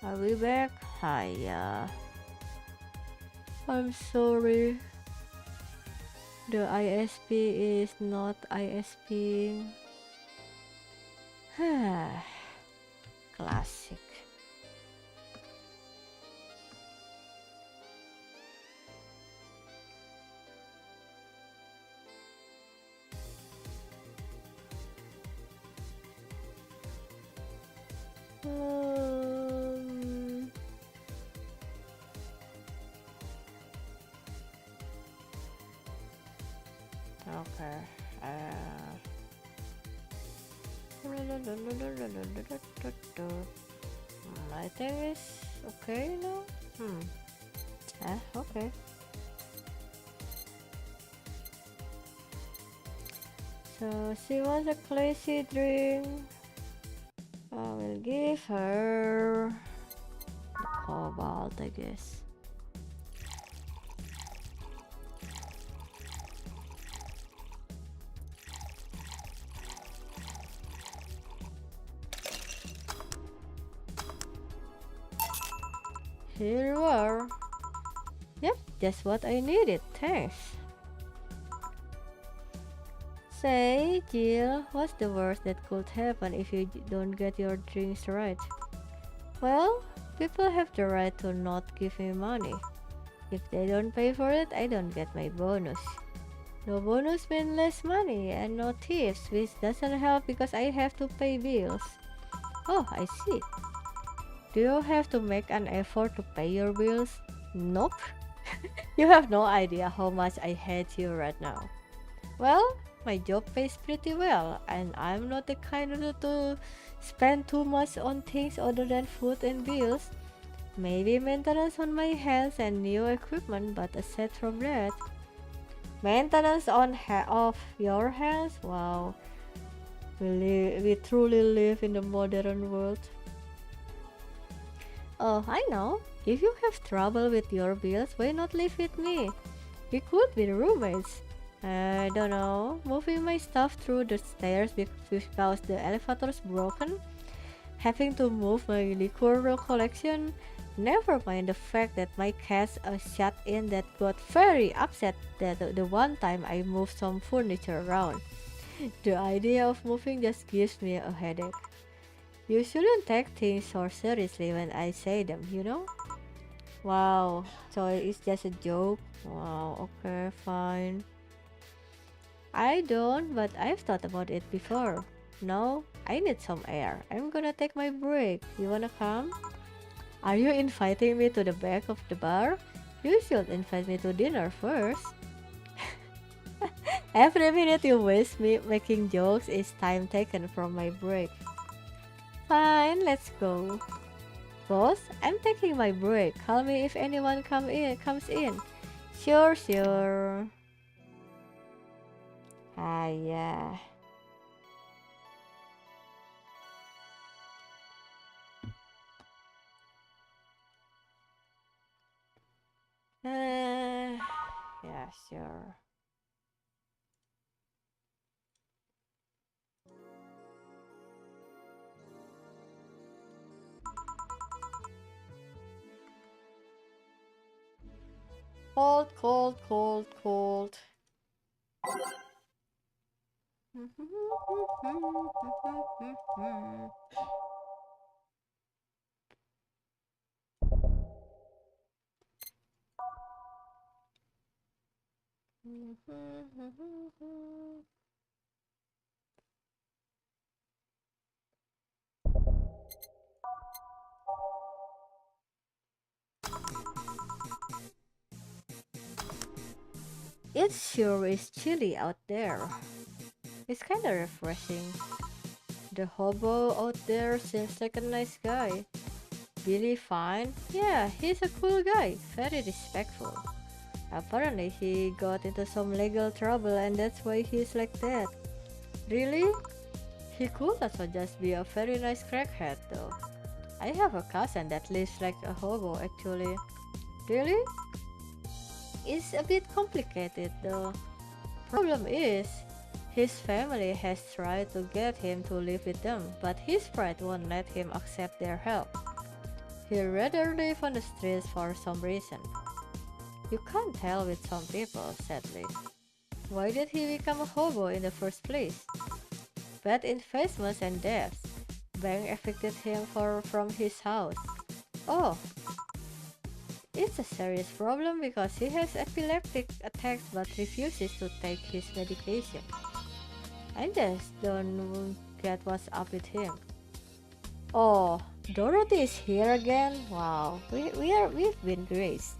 Are we back? Hiya. I'm sorry. The ISP is not ISP. Classic. Okay. I think it's okay now. Okay. So she wants a classy drink. I will give her the cobalt, I guess. Here you are. Yep, just what I needed, thanks. Say, Jill, what's the worst that could happen if you don't get your drinks right? Well, people have the right to not give me money. If they don't pay for it, I don't get my bonus. No bonus means less money and no tips, which doesn't help because I have to pay bills. Oh, I see. Do you have to make an effort to pay your bills? Nope. You have no idea how much I hate you right now. Well, my job pays pretty well, and I'm not the kind to spend too much on things other than food and bills. Maybe maintenance on my health and new equipment, but aside from that, maintenance of your health? Wow, we truly live in the modern world. Oh, I know. If you have trouble with your bills, why not live with me? We could be roommates. I don't know, moving my stuff through the stairs because the elevator's broken, having to move my liquor collection, never mind the fact that my cats are shut in that got very upset that the one time I moved some furniture around. The idea of moving just gives me a headache. You shouldn't take things so seriously when I say them, you know? Wow, so it's just a joke? Wow, okay, fine. I don't, but I've thought about it before. No, I need some air. I'm gonna take my break. You wanna come? Are you inviting me to the back of the bar? You should invite me to dinner first. Every minute you waste me making jokes is time taken from my break. Fine, let's go. Boss, I'm taking my break. Call me if anyone comes in. Sure, sure. Ah, yeah. Yeah, sure. Cold, cold, cold, cold. It sure is chilly out there. It's kinda refreshing. The hobo out there seems like a nice guy. Billy Fine? Yeah, he's a cool guy, very respectful. Apparently he got into some legal trouble and that's why he's like that. Really? He could also just be a very nice crackhead though. I have a cousin that lives like a hobo actually. Really? It's a bit complicated though. Problem is, his family has tried to get him to live with them, but his pride won't let him accept their help. He'd rather live on the streets for some reason. You can't tell with some people, sadly. Why did he become a hobo in the first place? Bad investments and debts. Bank evicted him from his house. Oh, it's a serious problem because he has epileptic attacks but refuses to take his medication. I just don't get what's up with him. Oh, Dorothy is here again. Wow, we've been graced.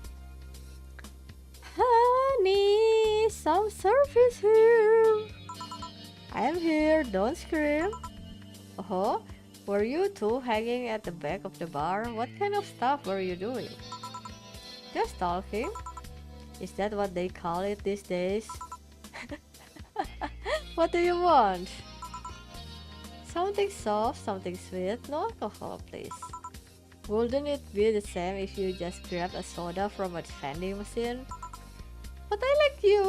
Honey, some service here. I'm here. Don't scream. Oh, were you two hanging at the back of the bar? What kind of stuff were you doing? Just talking. Is that what they call it these days? What do you want? Something soft, something sweet, no alcohol, please. Wouldn't it be the same if you just grabbed a soda from a vending machine? But I like you!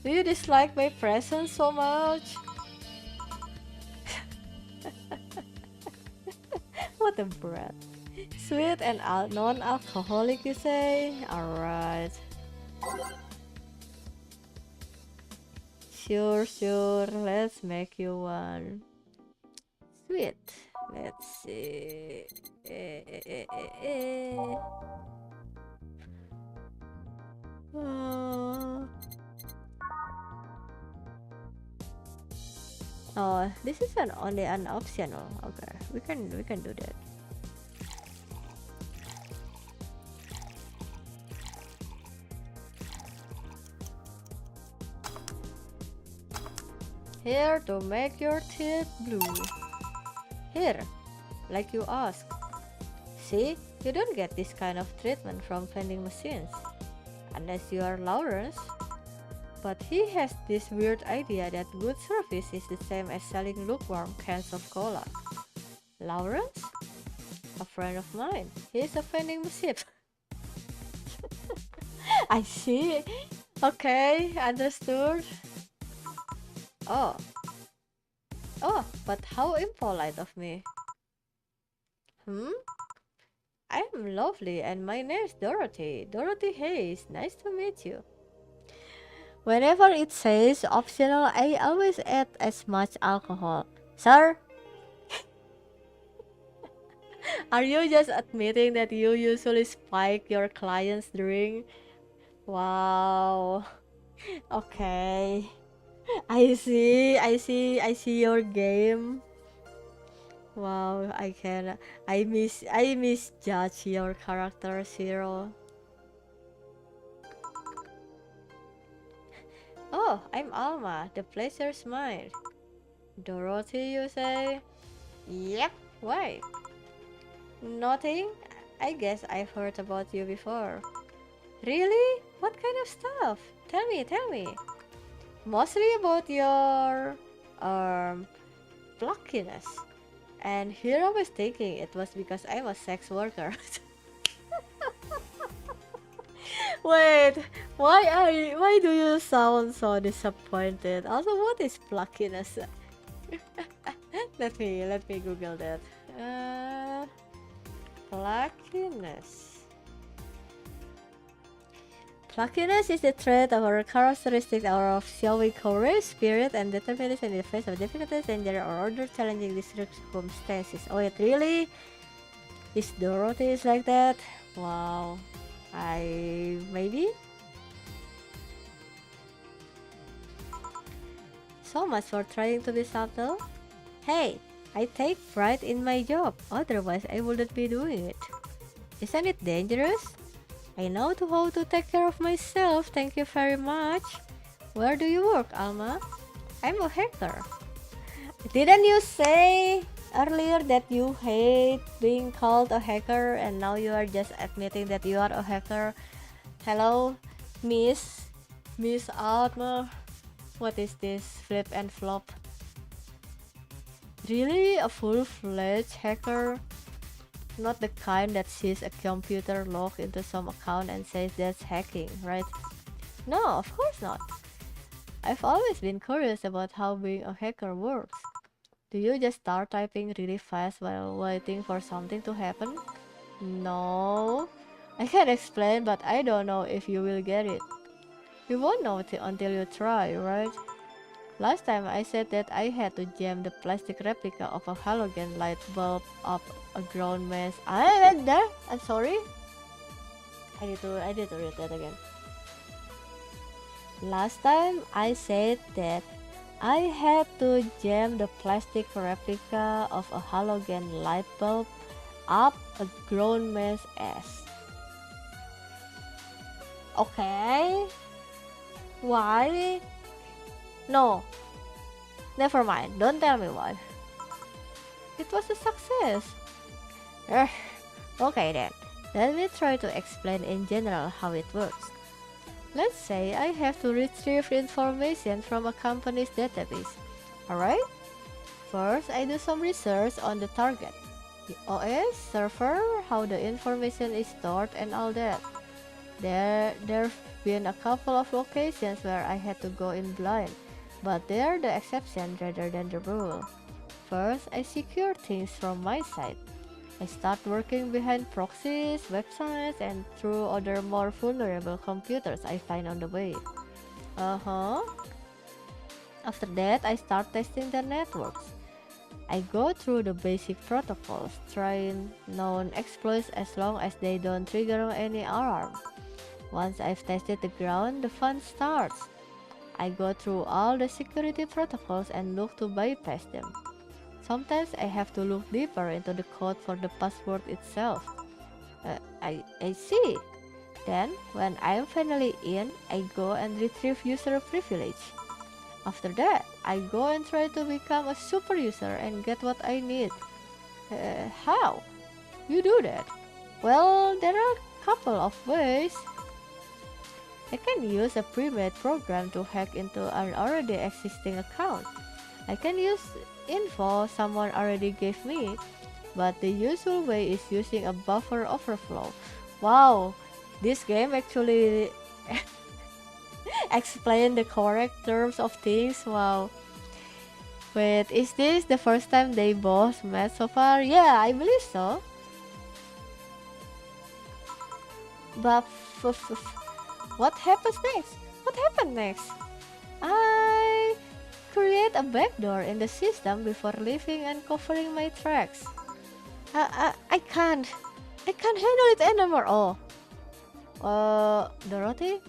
Do you dislike my presence so much? What a brat. Sweet and non-alcoholic, you say? Alright. Sure, let's make you one. Sweet. Let's see. Oh, this is only an optional. Okay, we can do that. Here to make your teeth blue. Here, like you asked. See, you don't get this kind of treatment from vending machines. Unless you are Lawrence. But he has this weird idea that good service is the same as selling lukewarm cans of cola. Lawrence? A friend of mine. He is a vending machine. I see. Okay, understood. Oh. Oh, but how impolite of me. I'm lovely and my name's Dorothy. Dorothy Hayes. Nice to meet you. Whenever it says optional, I always add as much alcohol. Sir? Are you just admitting that you usually spike your clients' drink? Wow. Okay. I see your game. Wow, I misjudge your character, Zero. Oh, I'm Alma. The pleasure's mine. Dorothy, you say? Yep. Why? Nothing. I guess I've heard about you before. Really? What kind of stuff? Tell me. Mostly about your pluckiness. And here I was thinking it was because I'm a sex worker. Wait, why do you sound so disappointed? Also, what is pluckiness? let me Google that. Pluckiness. Pluckiness is the trait or characteristic of showing courage, spirit, and determination in the face of difficulties, danger, or other challenging circumstances. Oh, it really? Is Dorothy is like that? Wow. Maybe? So much for trying to be subtle. Hey, I take pride in my job, otherwise I wouldn't be doing it. Isn't it dangerous? I know how to take care of myself, thank you very much. Where do you work, Alma? I'm a hacker. Didn't you say earlier that you hate being called a hacker and now you are just admitting that you are a hacker? Hello, Miss Alma. What is this? Flip and flop. Really? A full-fledged hacker? Not the kind that sees a computer log into some account and says that's hacking, right? No, of course not. I've always been curious about how being a hacker works. Do you just start typing really fast while waiting for something to happen? No. I can explain, but I don't know if you will get it. You won't know until you try, right? Last time I said that I had to jam the plastic replica of a halogen light bulb up a grown mess. I read there. I'm sorry. I need to read that again. Last time I said that I had to jam the plastic replica of a halogen light bulb up a grown man's ass. Okay. Why? No. Never mind. Don't tell me why. It was a success. Ugh. Okay then. Let me try to explain in general how it works. Let's say I have to retrieve information from a company's database. Alright? First, I do some research on the target, the OS, server, how the information is stored and all that. There've been a couple of locations where I had to go in blind, but they're the exception rather than the rule. First, I secure things from my side. I start working behind proxies, websites, and through other more vulnerable computers I find on the way. After that, I start testing the networks. I go through the basic protocols, trying known exploits as long as they don't trigger any alarm. Once I've tested the ground, the fun starts. I go through all the security protocols and look to bypass them. Sometimes I have to look deeper into the code for the password itself. I see. Then, when I'm finally in, I go and retrieve user privilege. After that, I go and try to become a super user and get what I need. How? You do that? Well, there are a couple of ways. I can use a pre-made program to hack into an already existing account. I can use info someone already gave me, but the usual way is using a buffer overflow. Wow, this game actually explain the correct terms of things. Wow. Wait, is this the first time they both met so far? Yeah, I believe so. But what happens next? What happened next? I create a backdoor in the system before leaving and covering my tracks. I can't. I can't handle it anymore. Oh. Dorothy?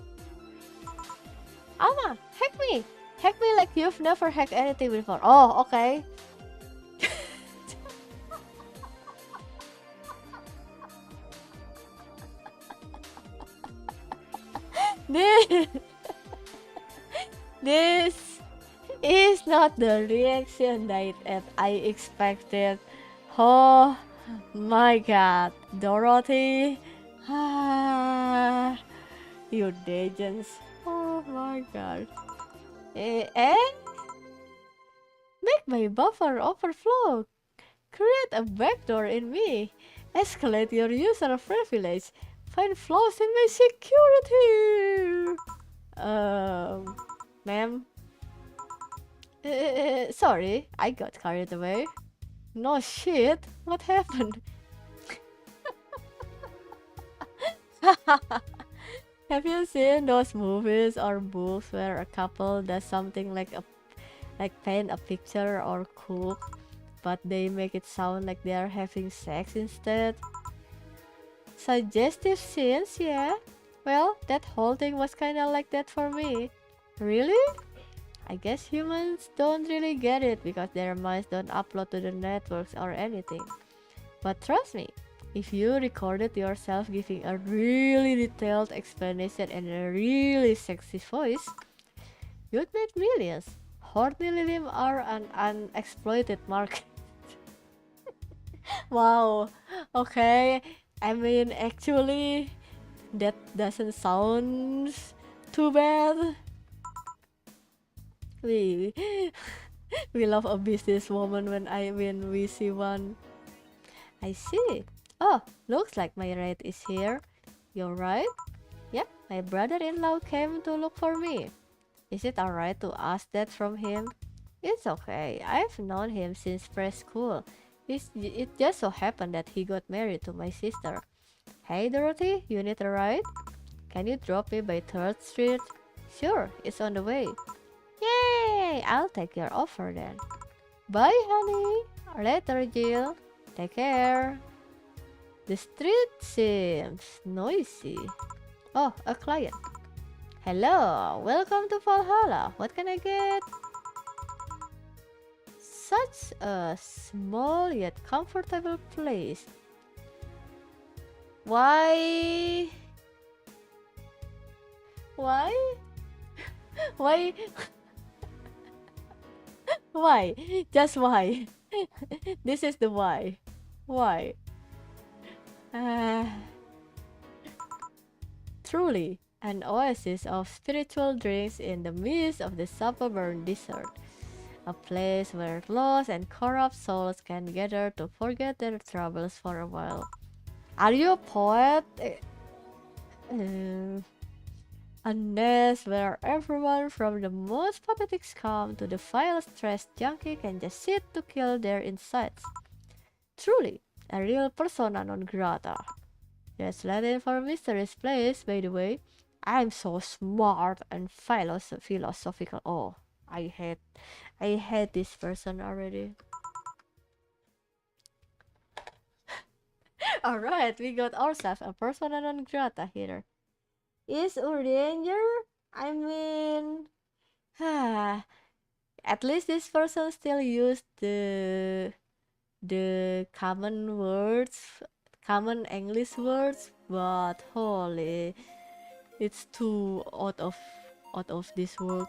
Alma, hack me! Hack me like you've never hacked anything before. Oh, okay. this, this is not the reaction that I expected. Oh my god, Dorothy. You degens. Oh my god. And make my buffer overflow. Create a backdoor in me. Escalate your user privilege. Find flaws in my security. Ma'am. Sorry, I got carried away. No shit, what happened? Have you seen those movies or books where a couple does something like paint a picture or cook, but they make it sound like they are having sex instead? Suggestive scenes, yeah. Well, that whole thing was kinda like that for me. Really? I guess humans don't really get it because their minds don't upload to the networks or anything. But trust me, if you recorded yourself giving a really detailed explanation in a really sexy voice, you'd make millions. Horny lilim are an unexploited market. Wow. Okay. I mean, actually, that doesn't sound too bad. We we love a businesswoman when we see one. I see. Oh, looks like my rate is here. You're right? Yep, my brother-in-law came to look for me. Is it alright to ask that from him? It's okay. I've known him since preschool. It just so happened that he got married to my sister. Hey Dorothy, you need a ride? Can you drop me by 3rd Street? Sure, it's on the way. Yay! I'll take your offer then. Bye, honey. Later, Jill. Take care. The street seems noisy. Oh, a client. Hello, welcome to Valhalla. What can I get? Such a small yet comfortable place. Why? Why? Why? Why? Just why? This is the why. Why? Uh, Truly, an oasis of spiritual drinks in the midst of the suburban desert. A place where lost and corrupt souls can gather to forget their troubles for a while. Are you a poet? A nest where everyone from the most pathetic scum to the vilest trash junkie can just sit to kill their insides. Truly, a real persona non grata. That's Latin for mysterious place, by the way. I'm so smart and philosophical. Oh, I hate this person already. Alright, we got ourselves a persona non grata here. Is a danger? I mean, at least this person still used the common English words, but holy, it's too out of this world.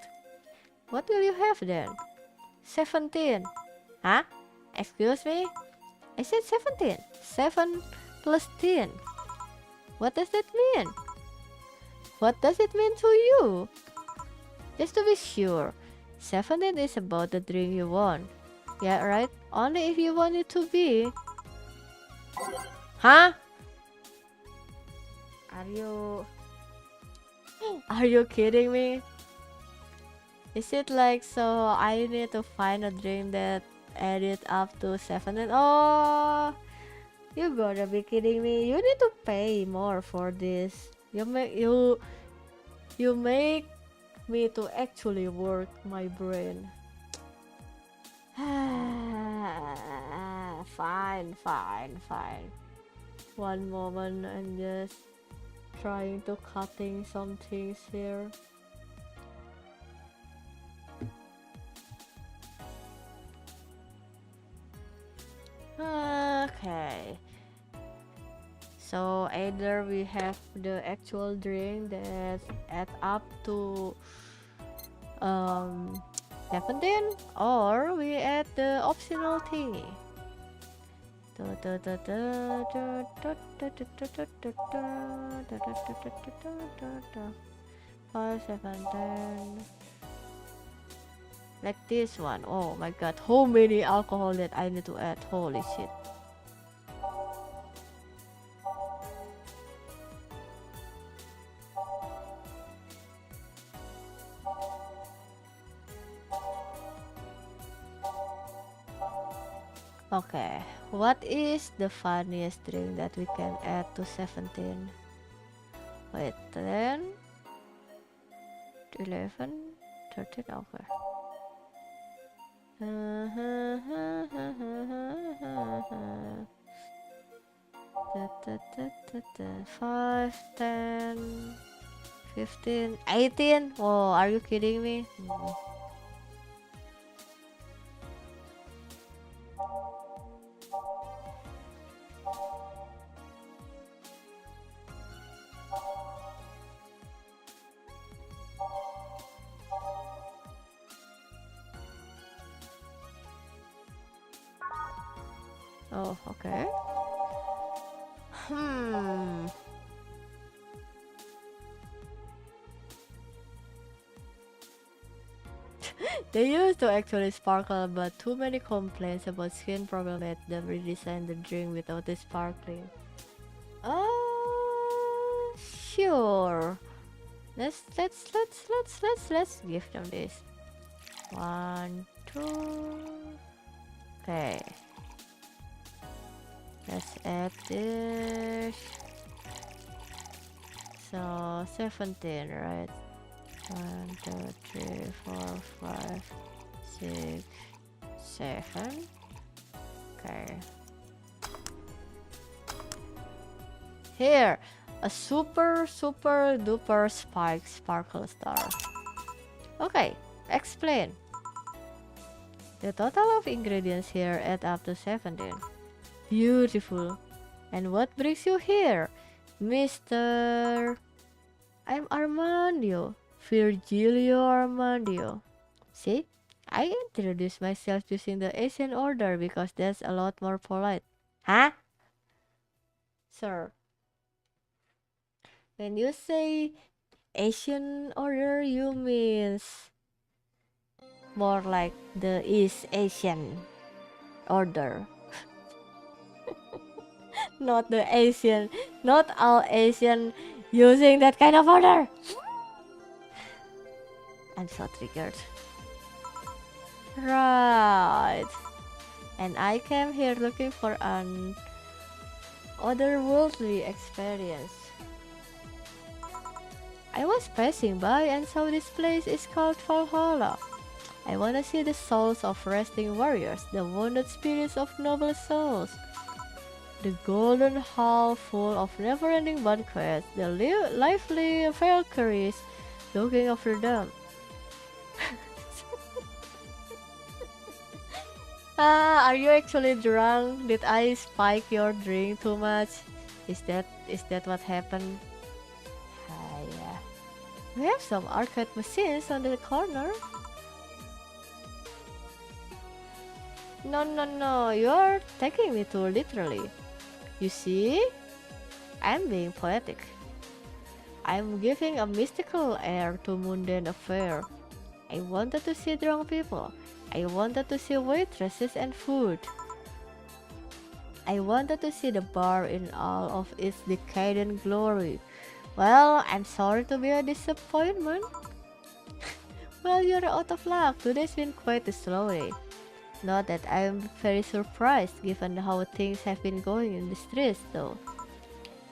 What will you have then? 17. Huh? Excuse me? I said 17. 7 plus 10. What does that mean? What does it mean to you? Just to be sure, 17 is about the drink you want. Yeah, right? Only if you want it to be. Huh? Are you... Are you kidding me? Is it like so I need to find a drink that added up to 17? Oh, you gotta be kidding me. You need to pay more for this. You make me to actually work my brain. Fine, fine, fine. One moment, I'm just trying to cutting some things here. Okay. So either we have the actual drink that adds up to 17, or we add the optional thingy. 5, 7, 10. Like this one. Oh my god, how many alcohol that I need to add? Holy shit. Okay, what is the funniest drink that we can add to 17? Wait, 10, 11, 13, okay. 5, 10, 15, 18. Oh, are you kidding me? Oh, okay. They used to actually sparkle, but too many complaints about skin problem made them redesign the drink without the sparkling. Sure. Let's give them this. 1, 2. Okay. Let's add this. So 17, right? 1, 2, 3, 4, 5, 6, 7. Okay. Here, a super duper spike sparkle star. Okay, explain. The total of ingredients here add up to 17. Beautiful. And what brings you here, Mr. I'm Armando. Virgilio Armando. See? I introduced myself using the Asian order because that's a lot more polite. Huh? Sir. When you say Asian order, you means more like the East Asian order. Not the Asian, not all Asian using that kind of order. I'm so triggered. Right. And I came here looking for an otherworldly experience. I was passing by and saw this place is called Valhalla. I want to see the souls of resting warriors, the wounded spirits of noble souls. The golden hall full of never-ending banquets, the lively Valkyries looking after them. Are you actually drunk? Did I spike your drink too much? Is that what happened? Yeah. We have some arcade machines on the corner. No, you're taking me too literally. You see? I'm being poetic. I'm giving a mystical air to mundane affair. I wanted to see drunk people. I wanted to see waitresses and food. I wanted to see the bar in all of its decadent glory. Well, I'm sorry to be a disappointment. Well, you're out of luck. Today's been quite a slow day. Not that I'm very surprised given how things have been going in the streets though.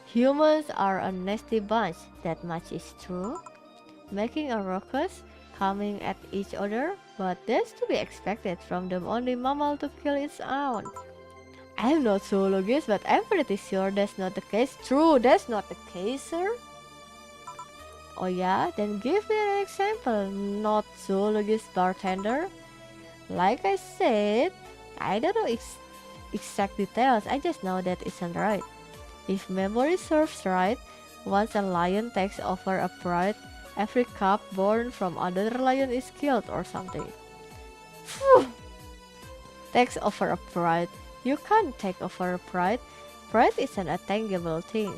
Humans are a nasty bunch, that much is true. Making a ruckus, coming at each other, but that's to be expected from the only mammal to kill its own. I'm not zoologist, but I'm pretty sure that's not the case. True, that's not the case, sir. Oh yeah? Then give me an example, not zoologist bartender. Like I said, I don't know exact details, I just know that isn't right. If memory serves right, once a lion takes over a pride, every cub born from another lion is killed or something. Phew! Takes over a pride. You can't take over a pride. Pride is an attainable thing.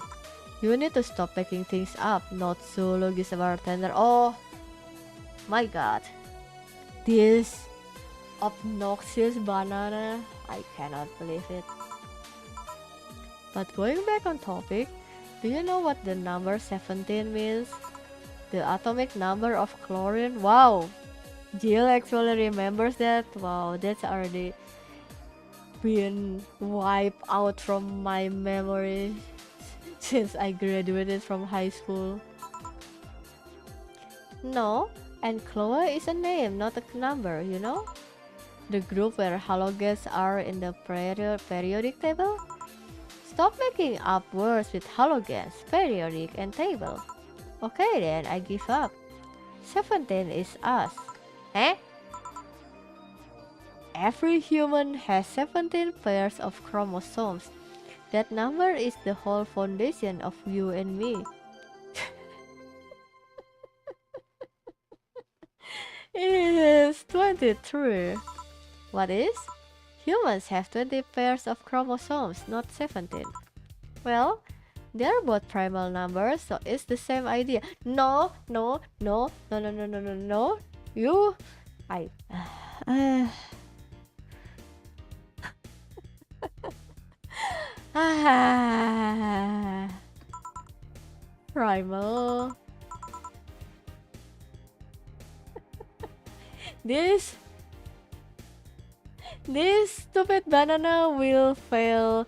You need to stop making things up, not zoologist bartender. Oh my god. This obnoxious banana. I cannot believe it. But going back on topic, do you know what the number 17 means? The atomic number of chlorine? Wow! Jill actually remembers that? Wow, that's already been wiped out from my memory since I graduated from high school. No, and Chloe is a name, not a number, you know? The group where halogens are in the periodic table? Stop making up words with halogens, periodic, and table. Okay then, I give up. 17 is us. Eh? Every human has 17 pairs of chromosomes. That number is the whole foundation of you and me. It is 23. What is? Humans have 20 pairs of chromosomes, not 17. Well, they're both primal numbers, so it's the same idea. No. You I. Uh, Primal. This this stupid banana will fail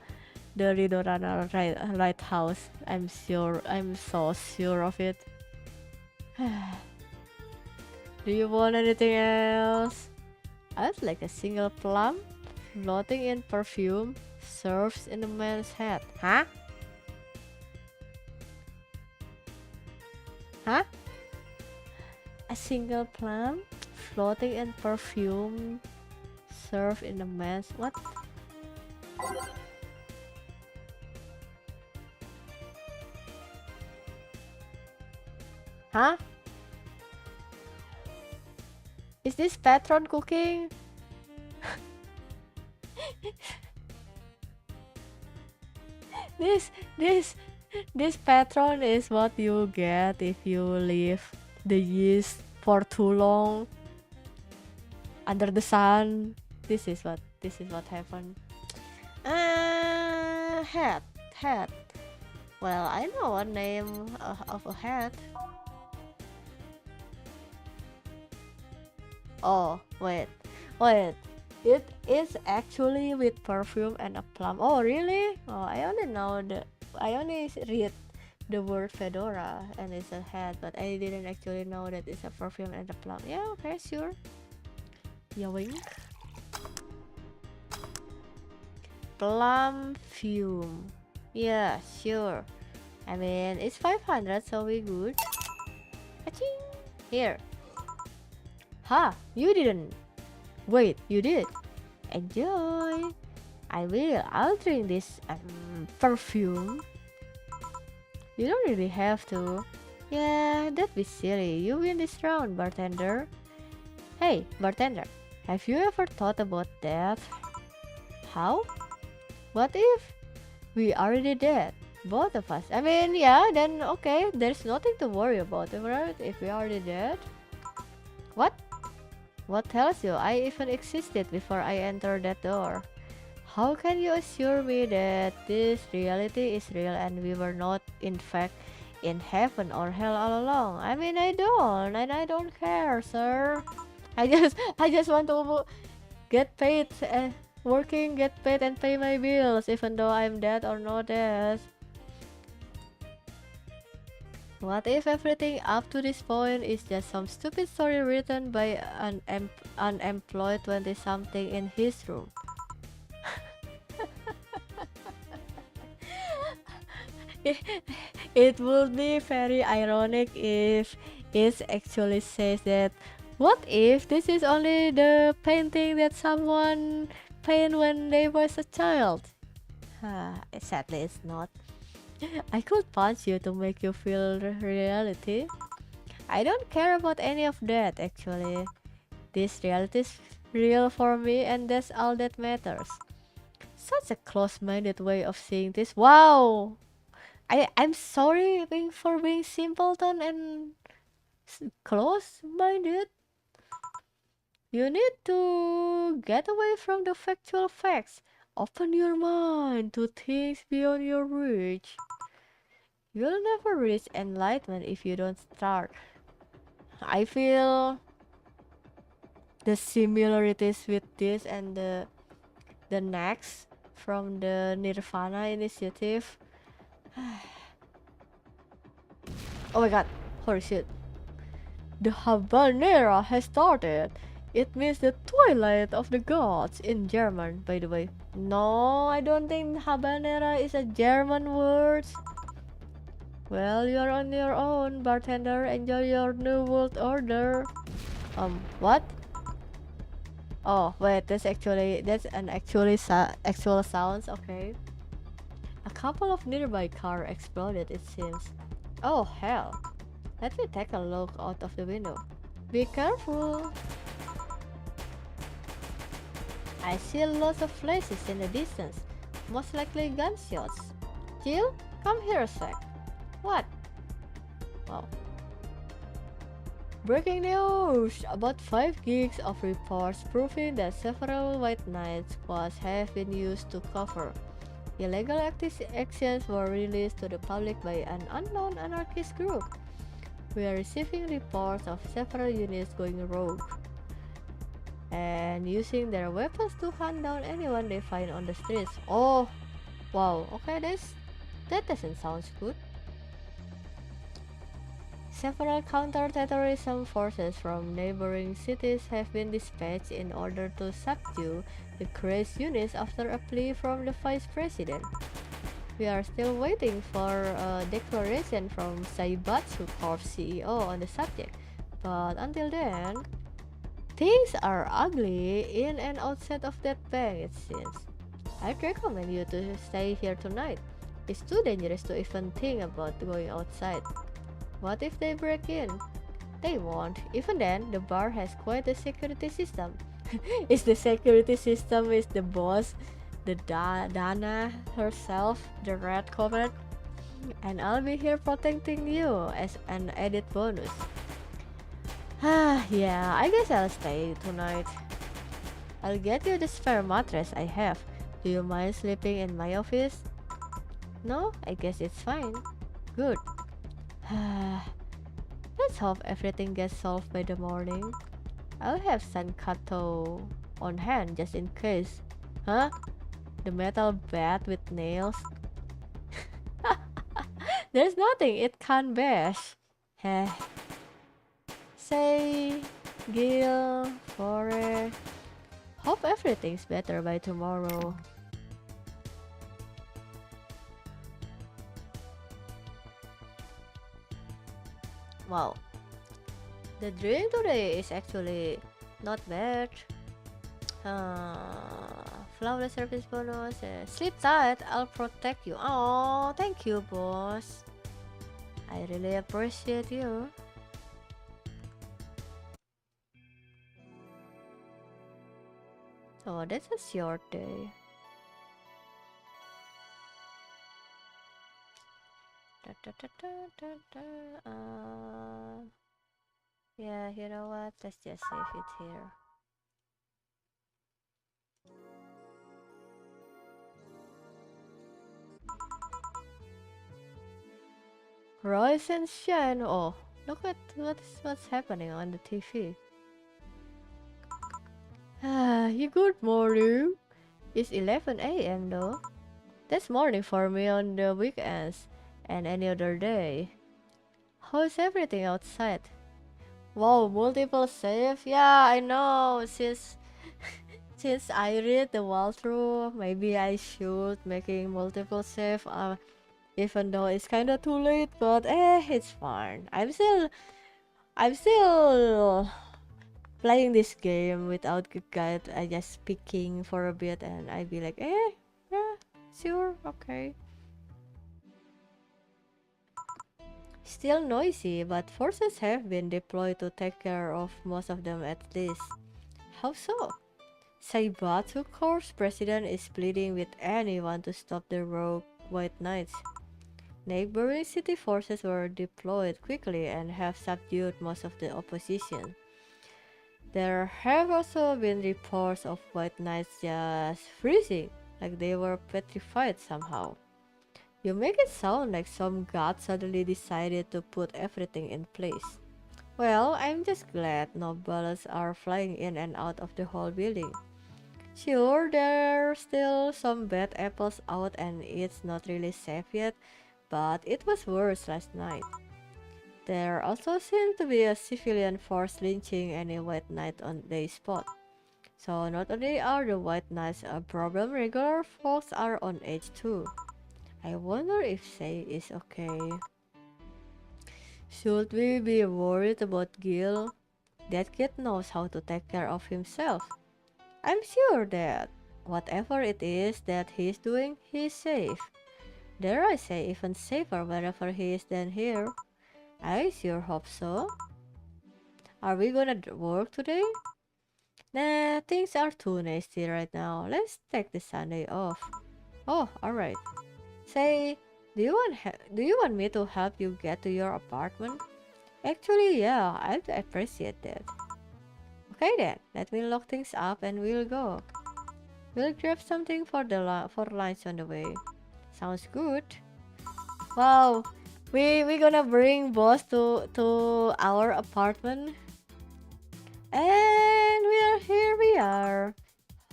the Ridorana lighthouse. I'm sure. I'm so sure of it. Do you want anything else? I'd like a single plum floating in perfume serves in a man's head. Huh? Huh? A single plum floating in perfume served in a man's what? Huh? Is this patron cooking? this this this patron is what you get if you leave the yeast for too long under the sun. This is what happened. Hat. Well, I know a name of a hat. Oh, wait. It is actually with perfume and a plum. Oh, really? Oh, I only read the word fedora and it's a hat, but I didn't actually know that it's a perfume and a plum. Yeah, okay, sure. Yowing. Plum fume. Yeah, sure. I mean, it's 500, so we good. Aching! Here. Ha! You didn't. Wait, you did. Enjoy. I will. I'll drink this perfume. You don't really have to. Yeah, that'd be silly. You win this round, bartender. Hey, bartender. Have you ever thought about that? How? What if we already dead? Both of us. I mean, yeah, then okay. There's nothing to worry about, right? If we already dead. What? What tells you I even existed before I entered that door? How can you assure me that this reality is real and we were not, in fact, in heaven or hell all along? I mean, I don't, and I don't care, sir. I just want to get paid, get paid, and pay my bills, even though I'm dead or not dead. What if everything up to this point is just some stupid story written by an unemployed 20-something in his room? It would be very ironic if it actually says that. What if this is only the painting that someone painted when they was a child? Sadly, it's not. I could punch you to make you feel reality. I don't care about any of that actually. This reality is real for me and that's all that matters. Such a close-minded way of seeing this. Wow! I'm sorry for being simpleton and close-minded. You need to get away from the factual facts. Open your mind to things beyond your reach. You'll never reach enlightenment if you don't start. I feel the similarities with this and the next from the Nirvana initiative. Oh my god, holy shit. The Habanera has started. It means the twilight of the gods in German, by the way. No, I don't think Habanera is a German word. Well, you're on your own, bartender. Enjoy your new world order. What? Oh, wait, that's an actual sounds, okay. A couple of nearby cars exploded, it seems. Oh, hell. Let me take a look out of the window. Be careful. I see lots of flashes in the distance. Most likely gunshots. Jill, come here a sec. What? Wow. Breaking news! About 5 gigs of reports proving that several White Knight squads have been used to cover illegal actions were released to the public by an unknown anarchist group. We are receiving reports of several units going rogue and using their weapons to hunt down anyone they find on the streets. Oh, wow, okay, that doesn't sound good. Several counter-terrorism forces from neighboring cities have been dispatched in order to subdue the crazed units after a plea from the vice president. We are still waiting for a declaration from Saibatsu Corp CEO on the subject, but until then, things are ugly in and outside of that bank, it seems. I'd recommend you to stay here tonight. It's too dangerous to even think about going outside. What if they break in? They won't. Even then, the bar has quite a security system. Is the security system is the boss, the Dana herself, the Red Covenant, and I'll be here protecting you as an added bonus. Ah, yeah, I guess I'll stay tonight. I'll get you the spare mattress I have. Do you mind sleeping in my office? No, I guess it's fine. Good. Let's hope everything gets solved by the morning. I'll have Sankato on hand just in case. Huh? The metal bat with nails? There's nothing it can't bash. Heh. Say, Gil, Fore. Hope everything's better by tomorrow. Wow. The dream today is actually not bad. Flawless service bonus. Sleep tight, I'll protect you. Oh, thank you, boss. I really appreciate you. Oh, that's a short day. Da, da, da, da, da, da. Yeah, you know what? Let's just save it here. Rise and shine. Oh, look at what's happening on the TV. Ah, you good morning. It's 11 a.m. though. That's morning for me on the weekends and any other day. How's everything outside? Wow, multiple save? Yeah, I know. Since I read the walkthrough, maybe I should making multiple save. Even though it's kinda too late, but it's fine. I'm still playing this game without a guide. I just picking for a bit, and I'd be like, yeah, sure, okay. Still noisy, but forces have been deployed to take care of most of them at least. How so? Saibatsu Corps president is pleading with anyone to stop the rogue White Knights. Neighboring city forces were deployed quickly and have subdued most of the opposition. There have also been reports of White Knights just freezing, like they were petrified somehow. You make it sound like some god suddenly decided to put everything in place. Well, I'm just glad no bullets are flying in and out of the whole building. Sure, there's still some bad apples out and it's not really safe yet, but it was worse last night. There also seemed to be a civilian force lynching any White Knight on the spot. So not only are the White Knights a problem, regular folks are on edge too. I wonder if Say is okay. Should we be worried about Gil? That kid knows how to take care of himself. I'm sure that whatever it is that he's doing, he's safe. Dare I say even safer wherever he is than here. I sure hope so. Are we gonna work today? Nah, things are too nasty right now. Let's take the Sunday off. Oh, alright. Say, do you want me to help you get to your apartment? Actually, yeah, I'd appreciate that. Okay then, let me lock things up and we'll go. We'll grab something for for lunch on the way. Sounds good. Wow, we gonna bring boss to our apartment, and we are.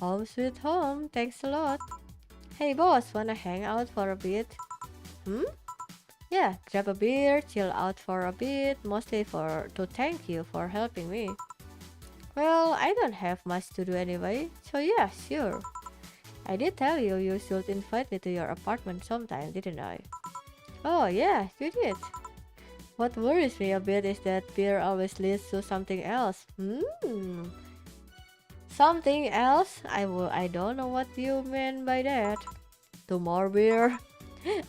Home sweet home. Thanks a lot. Hey boss, wanna hang out for a bit? Hmm? Yeah, grab a beer, chill out for a bit, mostly for to thank you for helping me. Well, I don't have much to do anyway, so yeah, sure. I did tell you you should invite me to your apartment sometime, didn't I? Oh yeah, you did. What worries me a bit is that beer always leads to something else. Something else? I don't know what you mean by that. To more beer?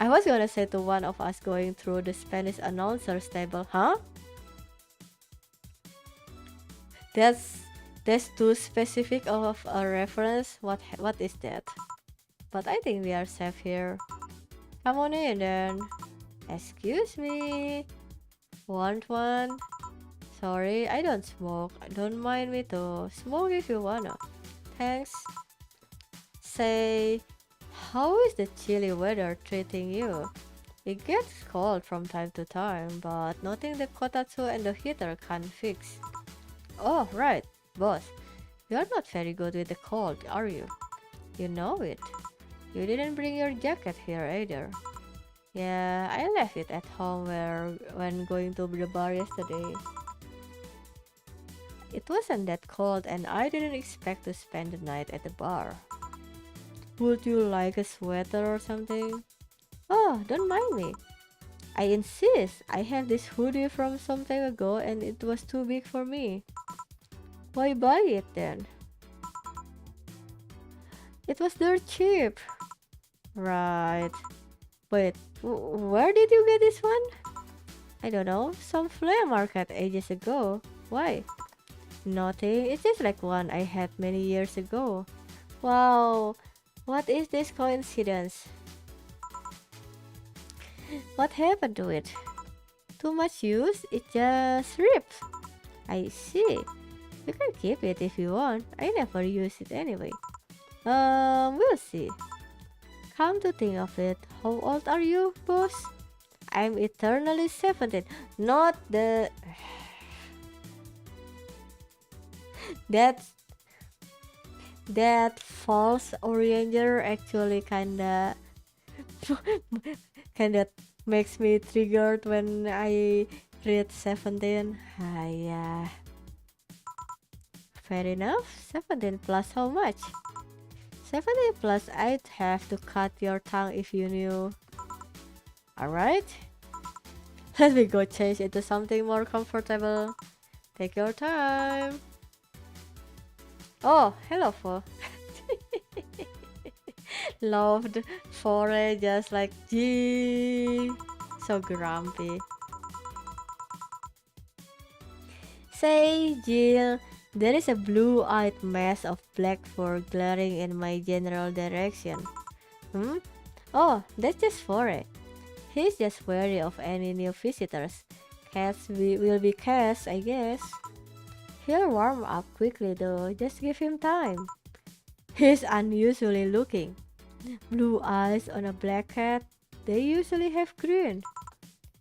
I was gonna say to one of us going through the Spanish announcer's table, huh? That's that's too specific of a reference. What is that? But I think we are safe here. Come on in then. Excuse me. Want one? Sorry, I don't smoke. Don't mind me to smoke if you wanna. Thanks. Say, how is the chilly weather treating you? It gets cold from time to time, but nothing the kotatsu and the heater can fix. Oh, right, boss. You're not very good with the cold, are you? You know it. You didn't bring your jacket here either. Yeah, I left it at home when going to the bar yesterday. It wasn't that cold and I didn't expect to spend the night at the bar. Would you like a sweater or something? Oh, don't mind me. I insist. I have this hoodie from some time ago and it was too big for me. Why buy it then? It was dirt cheap. Right. Wait, where did you get this one? I don't know. Some flea market ages ago. Why? Nothing. It's just like one I had many years ago. Wow. What is this coincidence? What happened to it? Too much use? It just ripped. I see. You can keep it if you want. I never use it anyway. We'll see. Come to think of it, how old are you, boss? I'm eternally 17. Not the... That's... That false oranger actually kinda... kinda makes me triggered when I read 17. Ah, yeah. Fair enough. 17 plus how much? 17 plus I'd have to cut your tongue if you knew. Alright. Let me go change into something more comfortable. Take your time. Oh, hello, Fo. Loved Fore just like G. So grumpy. Say, Jill, there is a blue-eyed mass of black fur glaring in my general direction. Hmm? Oh, that's just Fore. He's just wary of any new visitors. Cats will be cats, I guess. He'll warm up quickly though, just give him time. He's unusually looking. Blue eyes on a black cat, they usually have green.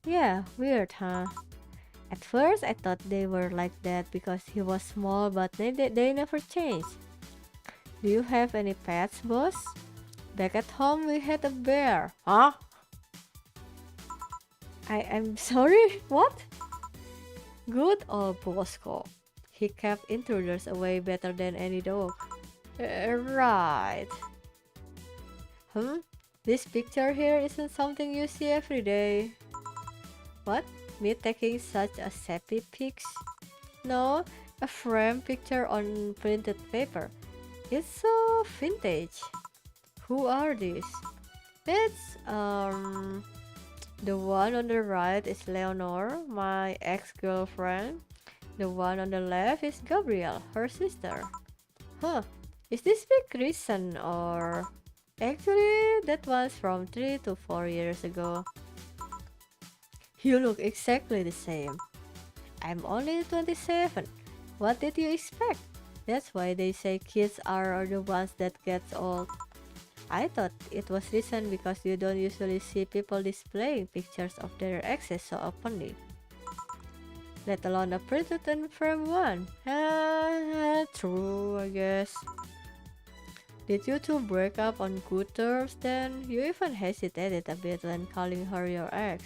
Yeah, weird, huh? At first, I thought they were like that because he was small, but they never changed. Do you have any pets, boss? Back at home, we had a bear. Huh? I'm sorry, what? Good old Bosco. He kept intruders away better than any dog. Right. This picture here isn't something you see every day. What? Me taking such a sappy pics? No, a frame picture on printed paper. It's so vintage. Who are these? It's the one on the right is Leonor, my ex-girlfriend. The one on the left is Gabrielle, her sister. Huh, is this big recent or... Actually, that was from 3 to 4 years ago. You look exactly the same. I'm only 27. What did you expect? That's why they say kids are the ones that gets old. I thought it was reason because you don't usually see people displaying pictures of their exes so openly, let alone a printed and framed one. True, I guess. Did you two break up on good terms then? You even hesitated a bit when calling her your ex.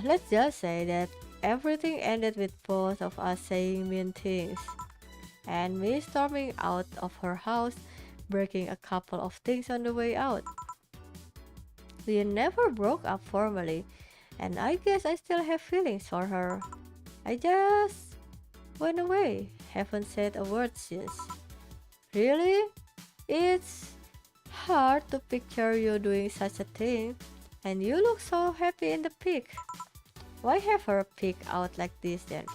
Let's just say that everything ended with both of us saying mean things, and me storming out of her house, breaking a couple of things on the way out. We never broke up formally, and I guess I still have feelings for her. I just went away, haven't said a word since. Really? It's hard to picture you doing such a thing, and you look so happy in the pic. Why have her pic out like this then?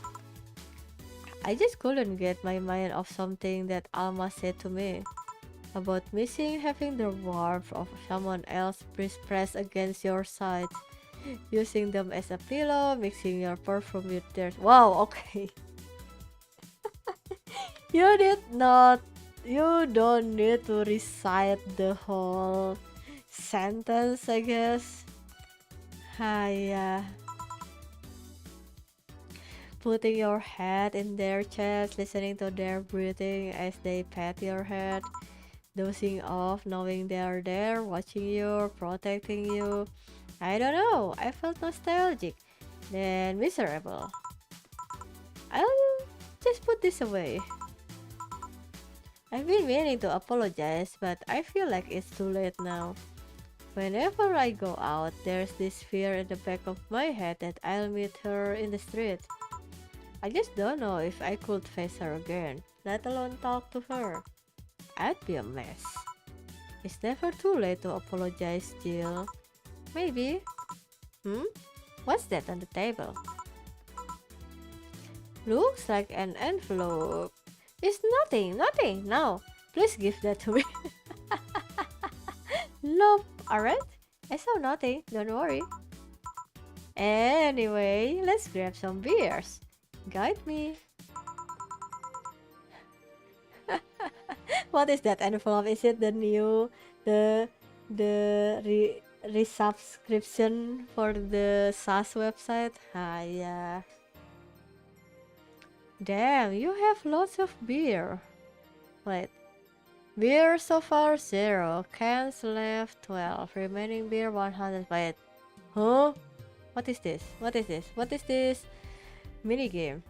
I just couldn't get my mind off something that Alma said to me about missing having the warmth of someone else pressed against your side, using them as a pillow, mixing your perfume with theirs. Wow, okay. You did not. You don't need to recite the whole sentence, I guess. Yeah. Putting your head in their chest, listening to their breathing as they pat your head, dozing off, knowing they're there, watching you, protecting you. I don't know, I felt nostalgic, then miserable. I'll just put this away. I've been meaning to apologize, but I feel like it's too late now. Whenever I go out, there's this fear in the back of my head that I'll meet her in the street. I just don't know if I could face her again, let alone talk to her. I'd be a mess. It's never too late to apologize, Jill. Maybe. What's that on the table? Looks like an envelope. It's nothing. No, please give that to me. Nope, alright. I saw nothing, don't worry. Anyway, let's grab some beers. Guide me. What is that envelope? Is it the new, the resubscription for the SaaS website? Yeah. Damn, you have lots of beer. Wait. Beer so far 0. Cans left 12. Remaining beer 100. Wait. Huh? What is this? What is this minigame?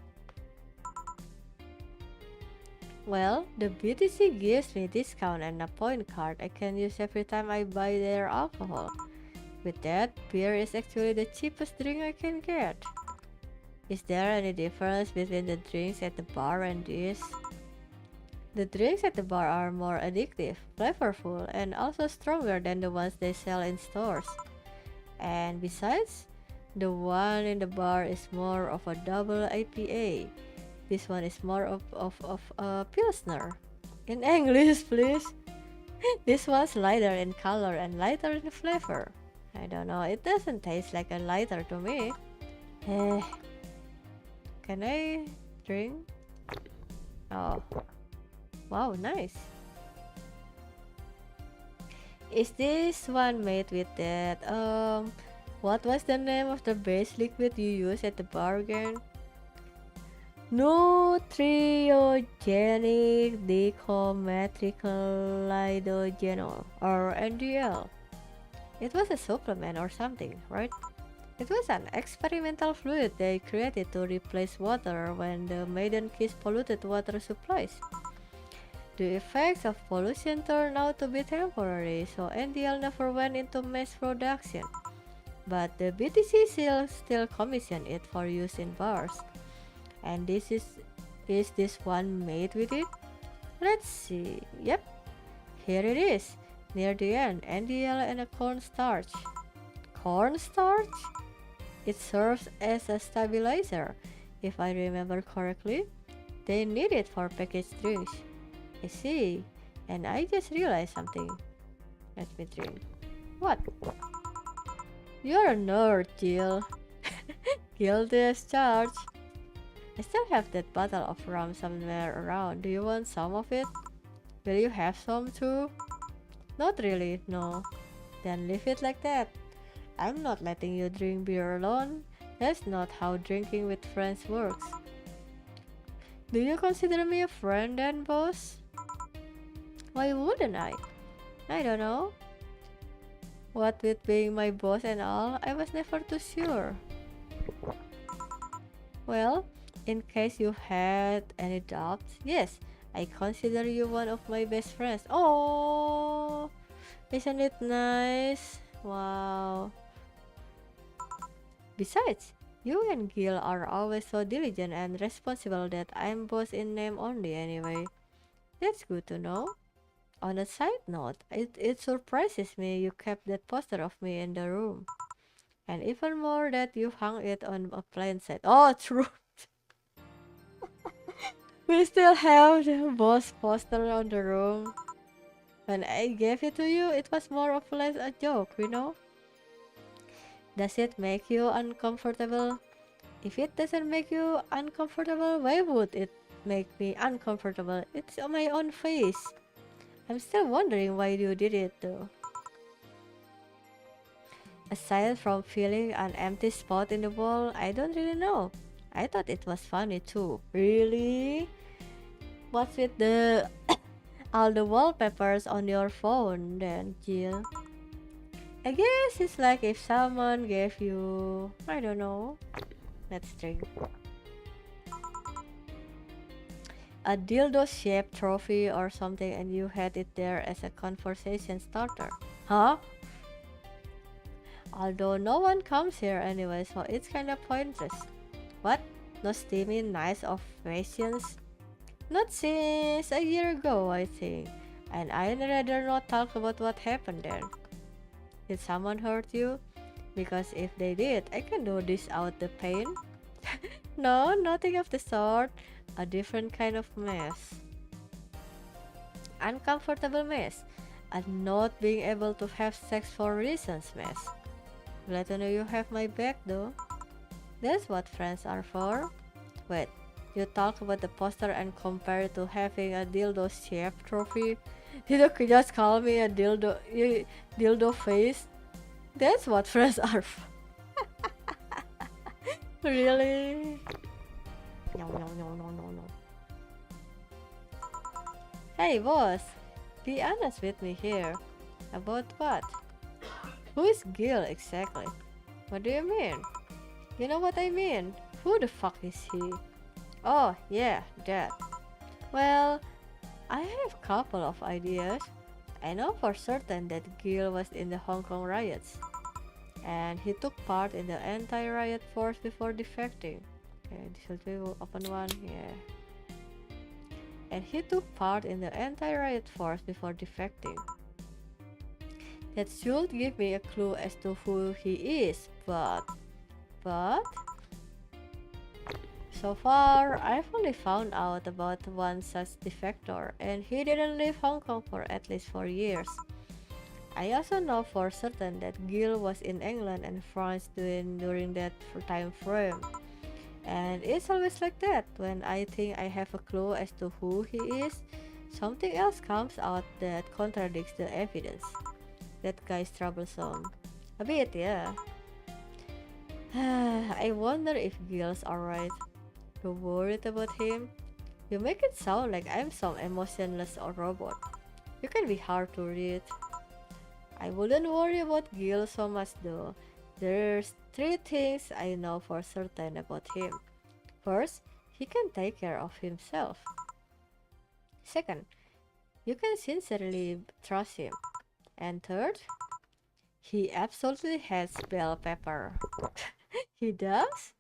Well, the BTC gives me discount and a point card I can use every time I buy their alcohol. With that, beer is actually the cheapest drink I can get. Is there any difference between the drinks at the bar and this? The drinks at the bar are more addictive, flavorful, and also stronger than the ones they sell in stores. And besides, the one in the bar is more of a double IPA. This one is more of a Pilsner. In English, please. This one's lighter in color and lighter in flavor. I don't know, it doesn't taste like a lighter to me. Can I drink? Oh. Wow, nice. Is this one made with that, what was the name of the base liquid you use at the bar again? Nutriogenic dicometricolidogenol, or NDL. It was a supplement or something, right? It was an experimental fluid they created to replace water when the Maiden Kiss polluted water supplies. The effects of pollution turned out to be temporary, so NDL never went into mass production. But the BTC still commissioned it for use in bars. And is this one made with it? Let's see. Yep, here it is. Near the end, NDL and a cornstarch. Cornstarch? It serves as a stabilizer. If I remember correctly, they need it for packaged drinks. I see. And I just realized something. Let me drink. What? You're a nerd, Jill. Guilty as charged. I still have that bottle of rum somewhere around. Do you want some of it? Will you have some too? Not really, no. Then leave it like that. I'm not letting you drink beer alone. That's not how drinking with friends works. Do you consider me a friend then, boss? Why wouldn't I? I don't know. What with being my boss and all, I was never too sure. Well, in case you had any doubts, yes, I consider you one of my best friends. Oh, isn't it nice? Wow. Besides, you and Gil are always so diligent and responsible that I'm boss in name only anyway. That's good to know. On a side note, it surprises me you kept that poster of me in the room. And even more that you hung it on a plain set. Oh, true. We still have the boss poster on the room. When I gave it to you, it was more or less a joke. Does it make you uncomfortable? If it doesn't make you uncomfortable, why would it make me uncomfortable? It's on my own face. I'm still wondering why you did it though. Aside from feeling an empty spot in the wall, I don't really know. I thought it was funny too. Really? What's with the all the wallpapers on your phone then, Jill? I guess it's like if someone gave you, I don't know, let's drink, a dildo-shaped trophy or something and you had it there as a conversation starter. Huh? Although no one comes here anyway, so it's kinda pointless. What? No steamy nice of questions? Not since a year ago, I think. And I'd rather not talk about what happened then. Did someone hurt you? Because if they did, I can do this out the pain. No, nothing of the sort. A different kind of mess. Uncomfortable mess. A not being able to have sex for reasons mess. Glad to know you have my back though. That's what friends are for. Wait, you talk about the poster and compare it to having a dildo shaped trophy? Did you just call me a dildo face? That's what friends are for. Really? No, no, no, no, no, no. Hey, boss. Be honest with me here. About what? Who is Gil exactly? What do you mean? You know what I mean? Who the fuck is he? Oh, yeah, that. Well, I have a couple of ideas. I know for certain that Gil was in the Hong Kong riots. And he took part in the anti-riot force before defecting. Okay, should we open one? Yeah. And he took part in the anti-riot force before defecting. That should give me a clue as to who he is, but so far I've only found out about one such defector, and he didn't leave Hong Kong for at least 4 years. I also know for certain that Gil was in England and France during that time frame. And it's always like that. When I think I have a clue as to who he is, something else comes out that contradicts the evidence. That guy's troublesome. A bit, yeah. I wonder if Gil's alright. You worried about him? You make it sound like I'm some emotionless or robot. You can be hard to read. I wouldn't worry about Gil so much though. There's 3 things I know for certain about him. First, he can take care of himself. Second, you can sincerely trust him. And third, he absolutely hates bell pepper. He does?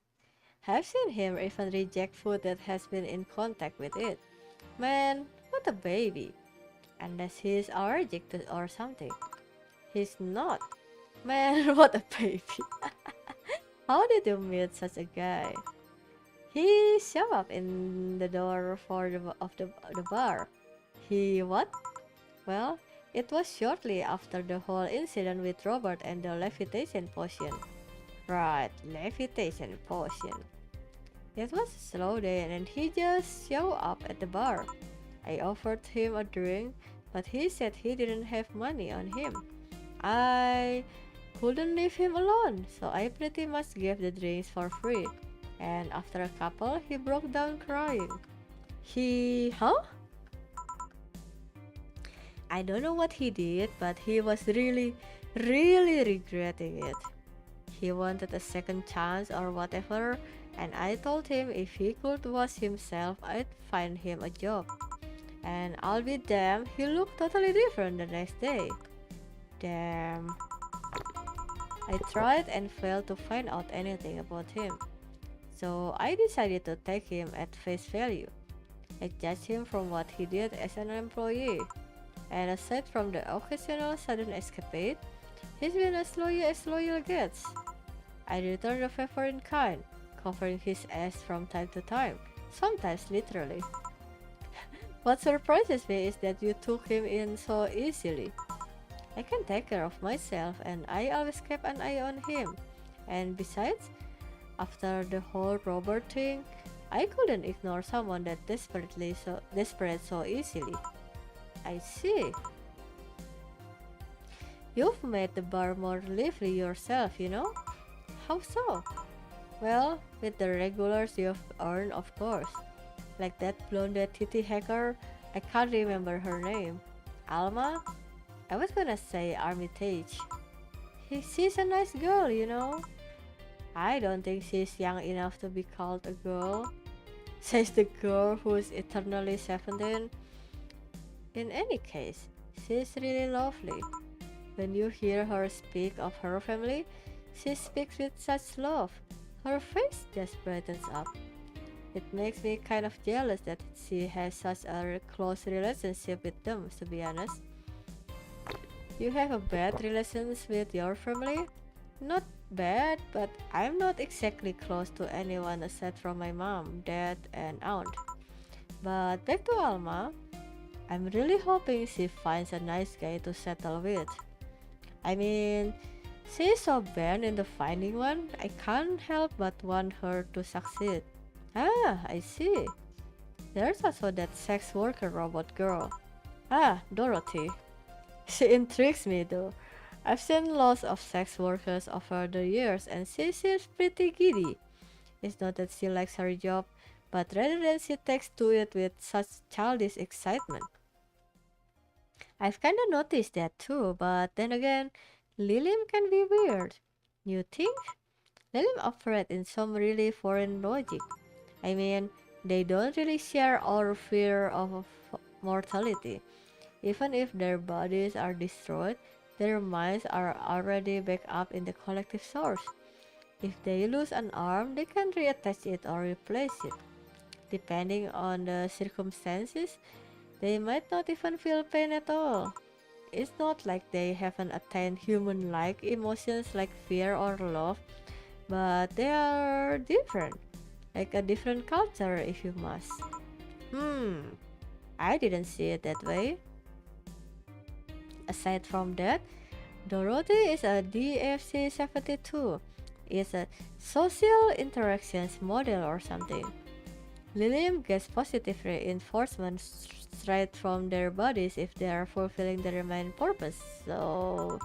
I've seen him even reject food that has been in contact with it. Man, what a baby. Unless he's allergic to or something. He's not. Man, what a baby. How did you meet such a guy? He showed up in the door of the bar. He what? Well, it was shortly after the whole incident with Robert and the levitation potion. Right, levitation potion. It was a slow day and he just showed up at the bar. I offered him a drink, but he said he didn't have money on him. I couldn't leave him alone, so I pretty much gave the drinks for free. And after a couple, he broke down crying. Huh? I don't know what he did, but he was really regretting it. He wanted a second chance or whatever, and I told him if he could wash himself, I'd find him a job. And I'll be damned, he looked totally different the next day. Damn. I tried and failed to find out anything about him. So I decided to take him at face value. I judged him from what he did as an employee. And aside from the occasional sudden escapade, he's been as loyal gets. I returned the favor in kind, covering his ass from time to time, sometimes literally. What surprises me is that you took him in so easily. I can take care of myself and I always kept an eye on him. And besides, after the whole Robert thing, I couldn't ignore someone that desperate so easily. I see. You've made the bar more lively yourself, you know? How so? Well, with the regulars you've earned, of course. Like that blonde titty hacker, I can't remember her name. Alma? I was gonna say Armitage. She's a nice girl, you know? I don't think she's young enough to be called a girl, says the girl who's eternally 17. In any case, she's really lovely. When you hear her speak of her family, she speaks with such love. Her face just brightens up. It makes me kind of jealous that she has such a close relationship with them, to be honest. You have a bad relations with your family? Not bad, but I'm not exactly close to anyone aside from my mom, dad, and aunt. But back to Alma, I'm really hoping she finds a nice guy to settle with. I mean, she's so bent in the finding one, I can't help but want her to succeed. Ah, I see. There's also that sex worker robot girl. Ah, Dorothy. She intrigues me though. I've seen lots of sex workers over the years and she seems pretty giddy. It's not that she likes her job, but rather than she takes to it with such childish excitement. I've kinda noticed that too, but then again, Lilium can be weird. You think? Lilium operate in some really foreign logic. I mean, they don't really share our fear of mortality. Even if their bodies are destroyed, their minds are already back up in the collective source. If they lose an arm, they can reattach it or replace it. Depending on the circumstances, they might not even feel pain at all. It's not like they haven't attained human-like emotions like fear or love, but they are different, like a different culture if you must. I didn't see it that way. Aside from that, Dorothy is a DFC 72. It's a social interactions model or something. Lilium gets positive reinforcement straight from their bodies if they are fulfilling their main purpose. So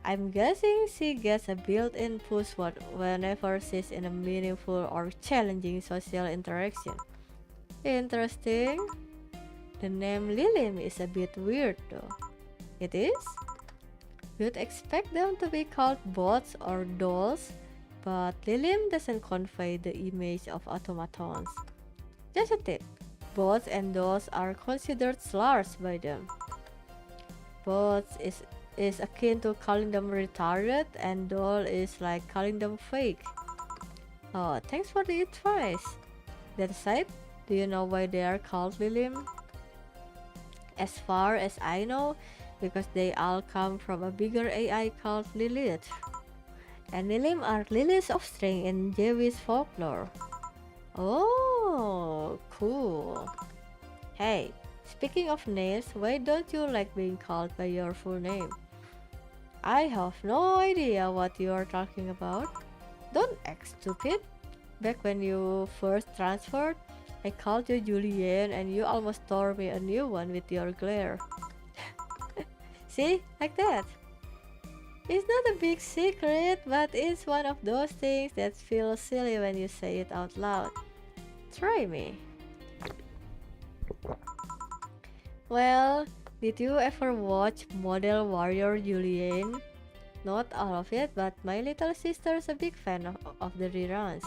I'm guessing she gets a built-in push whenever she's in a meaningful or challenging social interaction. Interesting. The name Lilium is a bit weird though. It is? You'd expect them to be called bots or dolls, but Lilium doesn't convey the image of automatons. Just a tip, bots and dolls are considered slurs by them. Bots is akin to calling them retarded, and doll is like calling them fake. Oh, thanks for the advice. That aside, do you know why they are called Lilium? As far as I know, because they all come from a bigger AI called Lilith. And Lilium are Lilith's offspring in Jewish folklore. Oh, cool. Hey, speaking of names, why don't you like being called by your full name? I have no idea what you are talking about. Don't act stupid. Back when you first transferred, I called you Julian and you almost tore me a new one with your glare. See? Like that. It's not a big secret, but it's one of those things that feels silly when you say it out loud. Try me. Well, did you ever watch Model Warrior Julian? Not all of it, but my little sister's a big fan of the reruns.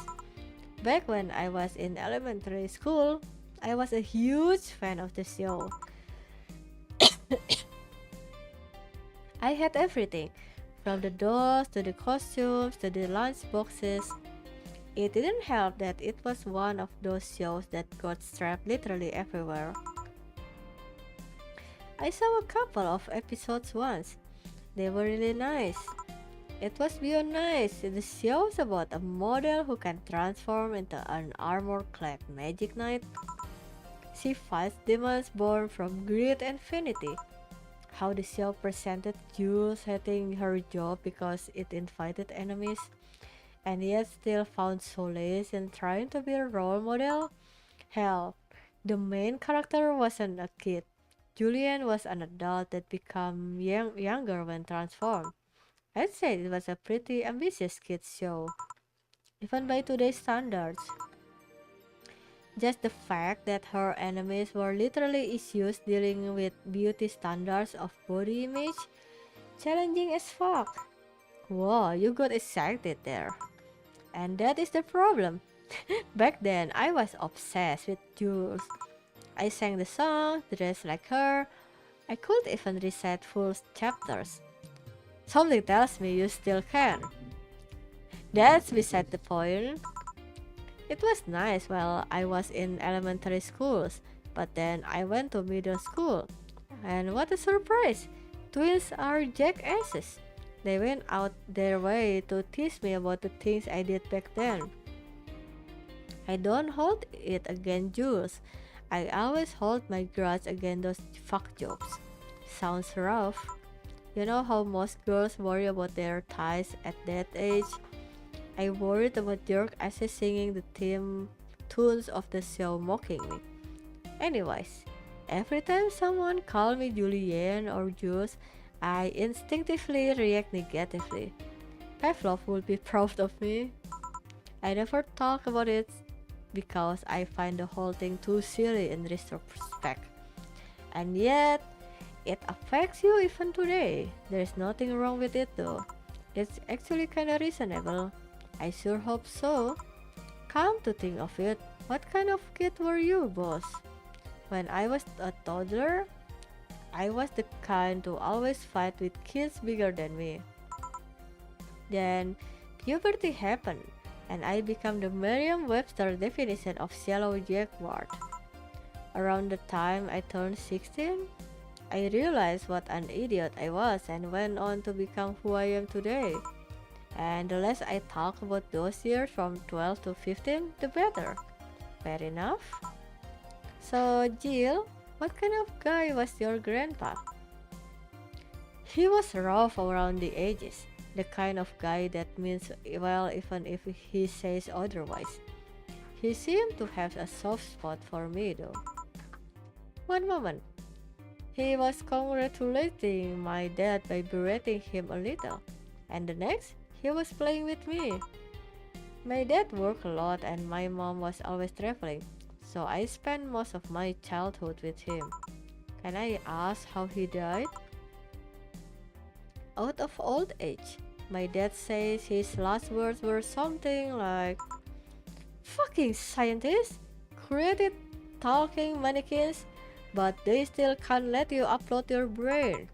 Back when I was in elementary school, I was a huge fan of the show. I had everything, from the dolls to the costumes to the lunch boxes. It didn't help that it was one of those shows that got strapped literally everywhere. I saw a couple of episodes once. They were really nice. It was beyond nice. The show's about a model who can transform into an armor-clad magic knight. She fights demons born from greed and vanity. How the show presented Jules hating her job because it invited enemies, and yet still found solace in trying to be a role model. Hell, the main character wasn't a kid. Julian was an adult that became younger when transformed. I'd say it was a pretty ambitious kids show, even by today's standards. Just the fact that her enemies were literally issues dealing with beauty standards of body image, challenging as fuck. Whoa, you got excited there. And that is the problem. Back then, I was obsessed with Jules. I sang the song, dressed like her. I could even recite full chapters. Something tells me you still can. That's beside the point. It was nice while I was in elementary schools, but then I went to middle school. And what a surprise! Twins are jackasses. They went out their way to tease me about the things I did back then. I don't hold it against Jules. I always hold my grudge against those fuck jobs. Sounds rough. You know how most girls worry about their thighs at that age? I worried about jerk asses singing the theme tunes of the show mocking me. Anyways, every time someone called me Julianne or Jules, I instinctively react negatively. Pavlov would be proud of me. I never talk about it because I find the whole thing too silly in retrospect. And yet, it affects you even today. There's nothing wrong with it though. It's actually kinda reasonable. I sure hope so. Come to think of it, what kind of kid were you, boss? When I was a toddler, I was the kind to always fight with kids bigger than me. Then puberty happened, and I became the Merriam-Webster definition of shallow jackward. Around the time I turned 16, I realized what an idiot I was and went on to become who I am today. And the less I talk about those years from 12 to 15, the better. Fair enough? So, Jill, what kind of guy was your grandpa? He was rough around the edges, the kind of guy that means well even if he says otherwise. He seemed to have a soft spot for me though. One moment, he was congratulating my dad by berating him a little, and the next, he was playing with me. My dad worked a lot and my mom was always traveling, so I spent most of my childhood with him. Can I ask how he died? Out of old age. My dad says his last words were something like, fucking scientists created talking mannequins, but they still can't let you upload your brain.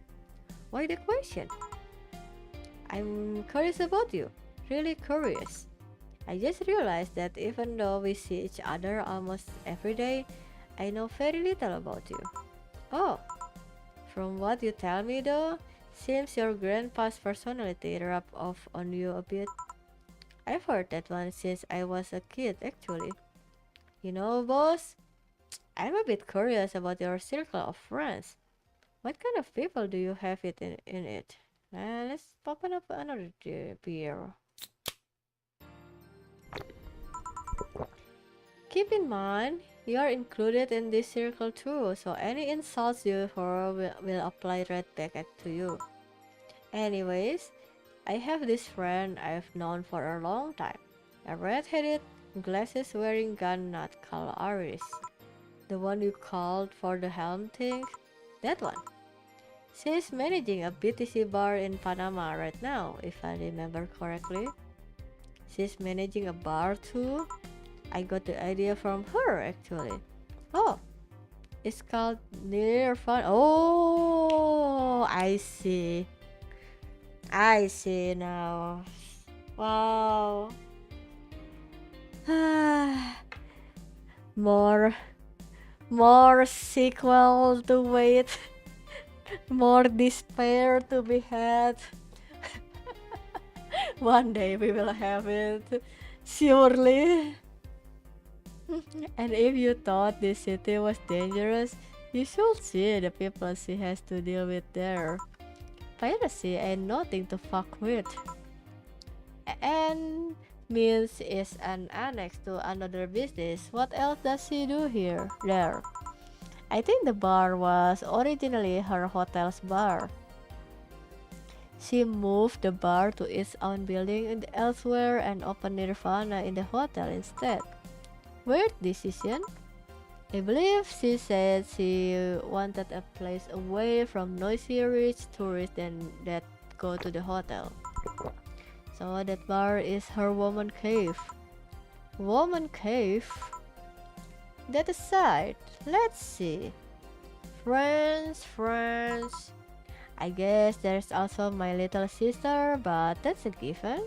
Why the question? I'm curious about you. Really curious. I just realized that even though we see each other almost every day, I know very little about you. Oh, from what you tell me though, seems your grandpa's personality rubbed off on you a bit. I've heard that one since I was a kid actually. You know, boss, I'm a bit curious about your circle of friends. What kind of people do you have in it? Let's open up another beer. keep in mind, you are included in this circle too, so any insults you hear will apply right back to you. Anyways, I have this friend I've known for a long time. A red-headed, glasses-wearing gun nut called Iris. The one you called for the helm thing? That one. She's managing a BTC bar in Panama right now, if I remember correctly. She's managing a bar too? I got the idea from her actually. Oh, it's called Near Fun. Oh, I see. I see now. Wow. more more sequel to wait. More despair to be had. One day we will have it. Surely. And if you thought this city was dangerous, you should see the people she has to deal with there. Piracy ain't nothing to fuck with. And means is an annex to another business. What else does she do here? There. I think the bar was originally her hotel's bar. She moved the bar to its own building elsewhere and opened Nirvana in the hotel instead. Weird decision. I believe she said she wanted a place away from noisy rich tourists that go to the hotel. So that bar is her woman cave. Woman cave? That aside, let's see. Friends. I guess there's also my little sister, but that's a given.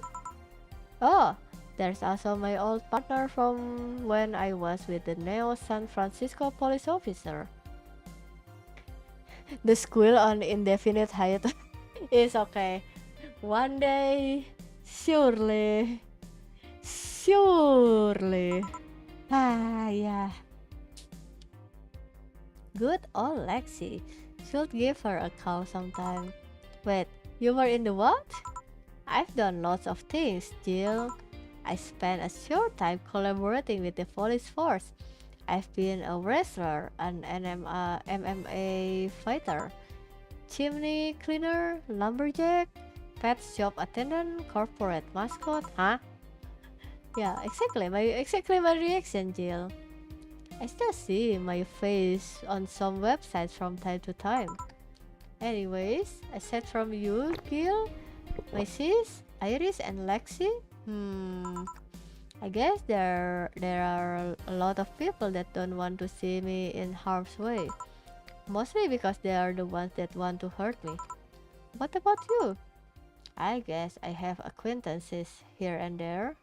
Oh, there's also my old partner from when I was with the Neo San Francisco police officer. The squeal on indefinite hiatus is okay. One day, surely. Yeah. Good old Lexi. Should give her a call sometime. Wait, you were in the what? I've done lots of things, Jill. I spent a short time collaborating with the police force. I've been a wrestler, an MMA fighter, chimney cleaner, lumberjack, pet shop attendant, corporate mascot. Huh? Yeah, exactly my reaction, Jill. I still see my face on some websites from time to time. Anyways, aside from you, Gil, my sis, Iris, and Lexi, I guess there are a lot of people that don't want to see me in harm's way. Mostly because they are the ones that want to hurt me. What about you? I guess I have acquaintances here and there.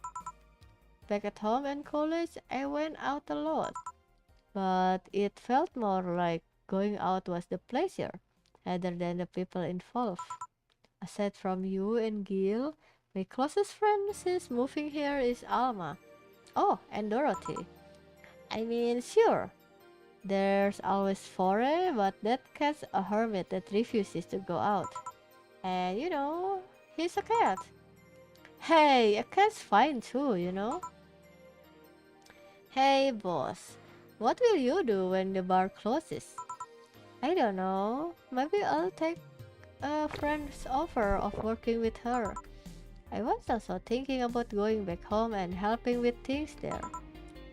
Back at home and college, I went out a lot. But it felt more like going out was the pleasure rather than the people involved. Aside from you and Gil, my closest friend since moving here is Alma. Oh, and Dorothy. I mean, sure, there's always Foray, but that cat's a hermit that refuses to go out. And he's a cat. Hey, a cat's fine too. Hey, boss. What will you do when the bar closes? I don't know. Maybe I'll take a friend's offer of working with her. I was also thinking about going back home and helping with things there.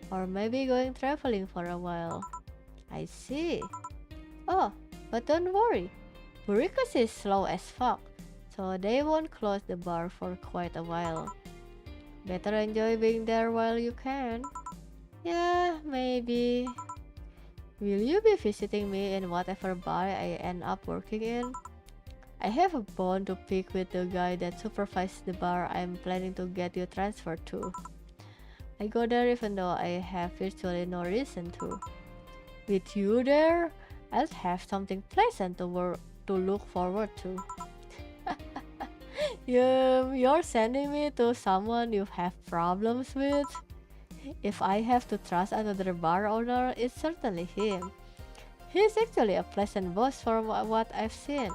Or maybe going traveling for a while. I see. Oh, but don't worry. Burritos is slow as fuck, so they won't close the bar for quite a while. Better enjoy being there while you can. Yeah, maybe. Will you be visiting me in whatever bar I end up working in? I have a bone to pick with the guy that supervises the bar I'm planning to get you transferred to. I go there even though I have virtually no reason to. With you there, I'll have something pleasant to look forward to. You're sending me to someone you have problems with? If I have to trust another bar owner, it's certainly him. He's actually a pleasant boss from what I've seen.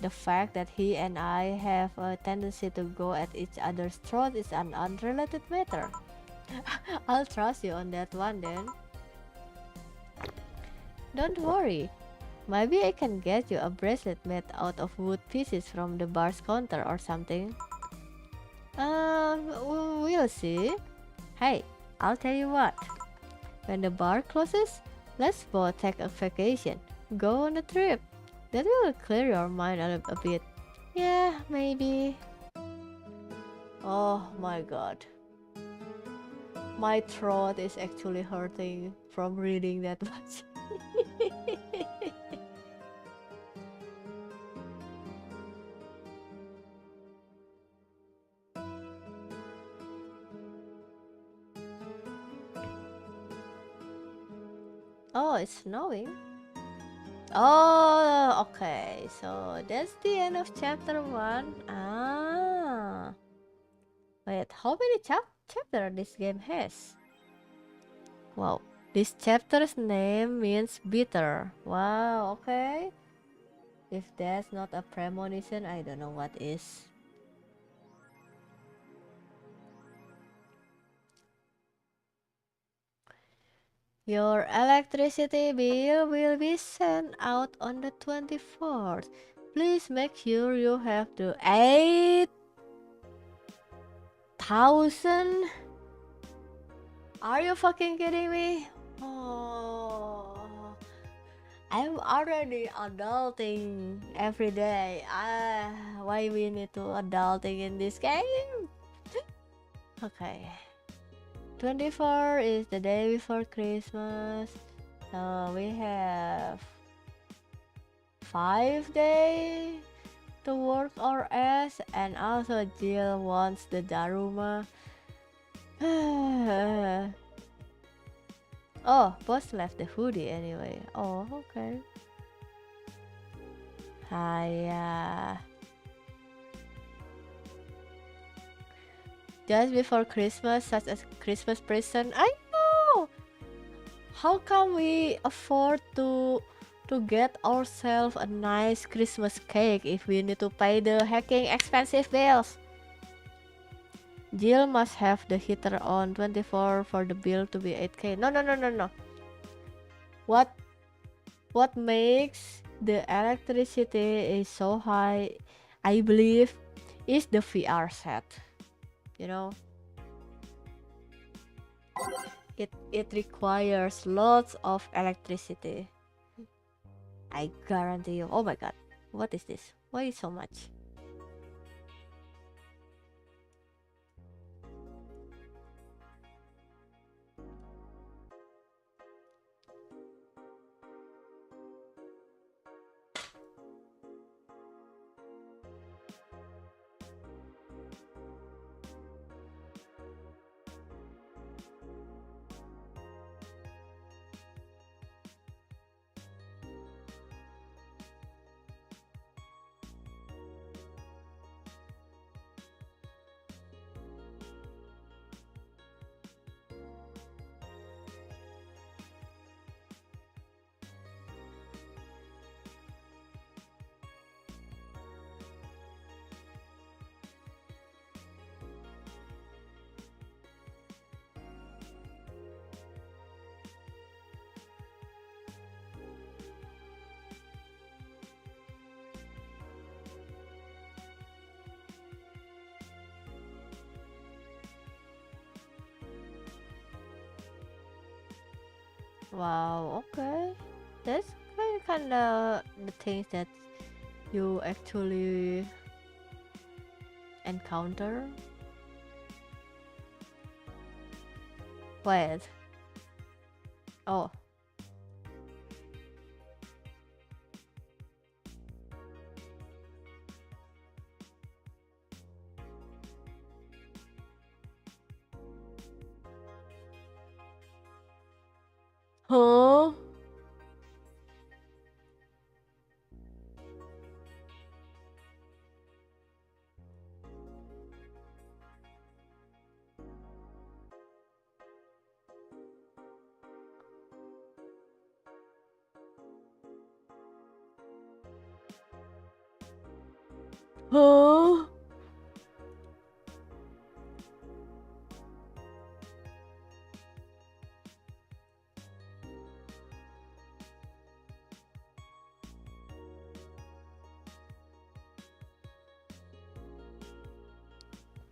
The fact that he and I have a tendency to go at each other's throat is an unrelated matter. I'll trust you on that one then. Don't worry. Maybe I can get you a bracelet made out of wood pieces from the bar's counter or something. We'll see. Hey, I'll tell you what. When the bar closes, let's both take a vacation. Go on a trip. That will clear your mind a bit. Yeah, maybe. Oh my god. My throat is actually hurting from reading that much. Oh, it's snowing. Oh, okay. So that's the end of chapter 1. Ah. Wait, how many chapter this game has? Wow. This chapter's name means bitter. Wow, okay. If that's not a premonition, I don't know what is. Your electricity bill will be sent out on the 24th. Please make sure you have the 8,000. Are you fucking kidding me? Oh, I'm already adulting every day. Why we need to adulting in this game? Okay. 24 is the day before Christmas. So we have 5 days to work our ass, and also Jill wants the Daruma. Oh, boss left the hoodie anyway. Oh, okay. Hiya. Just before Christmas, such as Christmas present. I know. How come we afford to get ourselves a nice Christmas cake if we need to pay the hacking expensive bills? Jill must have the heater on 24 for the bill to be 8k. No, no, no, no, no. What makes the electricity is so high, I believe, is the VR set. You know, it requires lots of electricity. I guarantee you. Oh my god, what is this? Why is so much? Wow, okay. That's kind of the things that you actually encounter. Wait. Oh. Huh? Huh?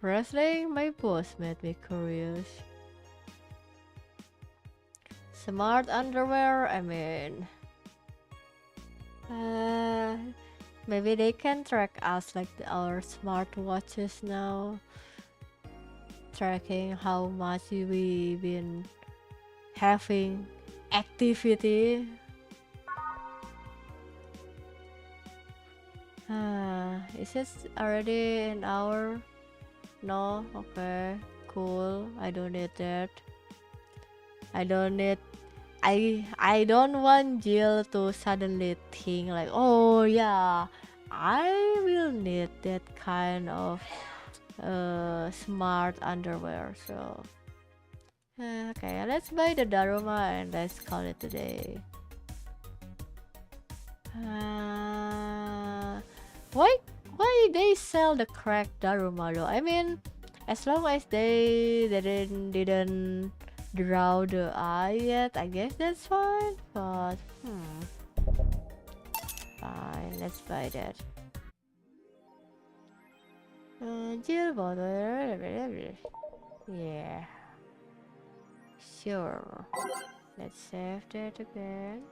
Wrestling my boss made me curious. Smart underwear, I mean. Uh, Maybe they can track us like our smartwatches now. Tracking how much we been having activity. Is it already an hour? No? Okay, cool. I don't need that. I don't need I don't want Jill to suddenly think like, oh yeah, I will need that kind of smart underwear. So okay, let's buy the Daruma and let's call it a day. Uh, why they sell the cracked Daruma though? I mean, as long as they didn't draw the eye yet, I guess that's fine. But fine, let's buy that. Jill bottle. Yeah, sure. Let's save that again.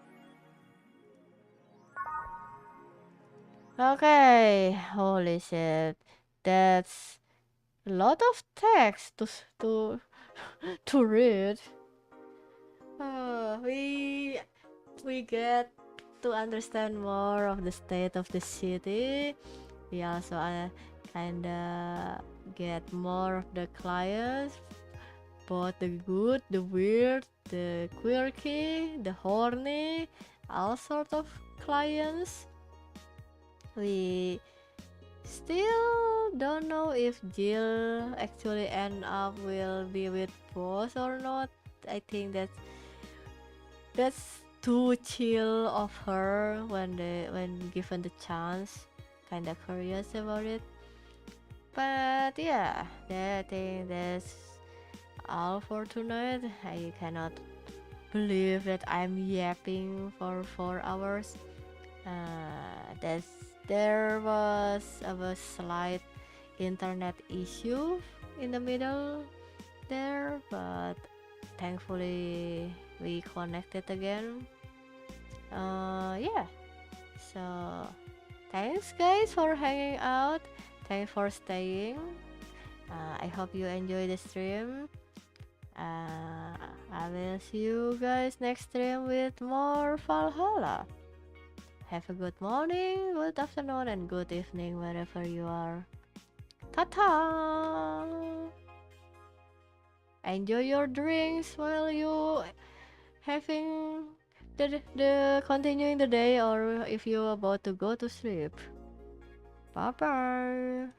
Okay, holy shit, that's a lot of text to read. We get to understand more of the state of the city. We also kinda get more of the clients, both the good, the weird, the quirky, the horny, all sort of clients. We still don't know if Jill actually end up will be with Boss or not. I think that's too chill of her when given the chance. Kinda curious about it. But yeah, I think that's all for tonight. I cannot believe that I'm yapping for 4 hours. That's there was a slight internet issue in the middle there, but thankfully we connected again. Yeah, so thanks guys for hanging out, thanks for staying. I hope you enjoy the stream. I will see you guys next stream with more Valhalla. Have a good morning, good afternoon, and good evening wherever you are. Ta-ta! Enjoy your drinks while you having the continuing the day, or if you're about to go to sleep. Bye bye.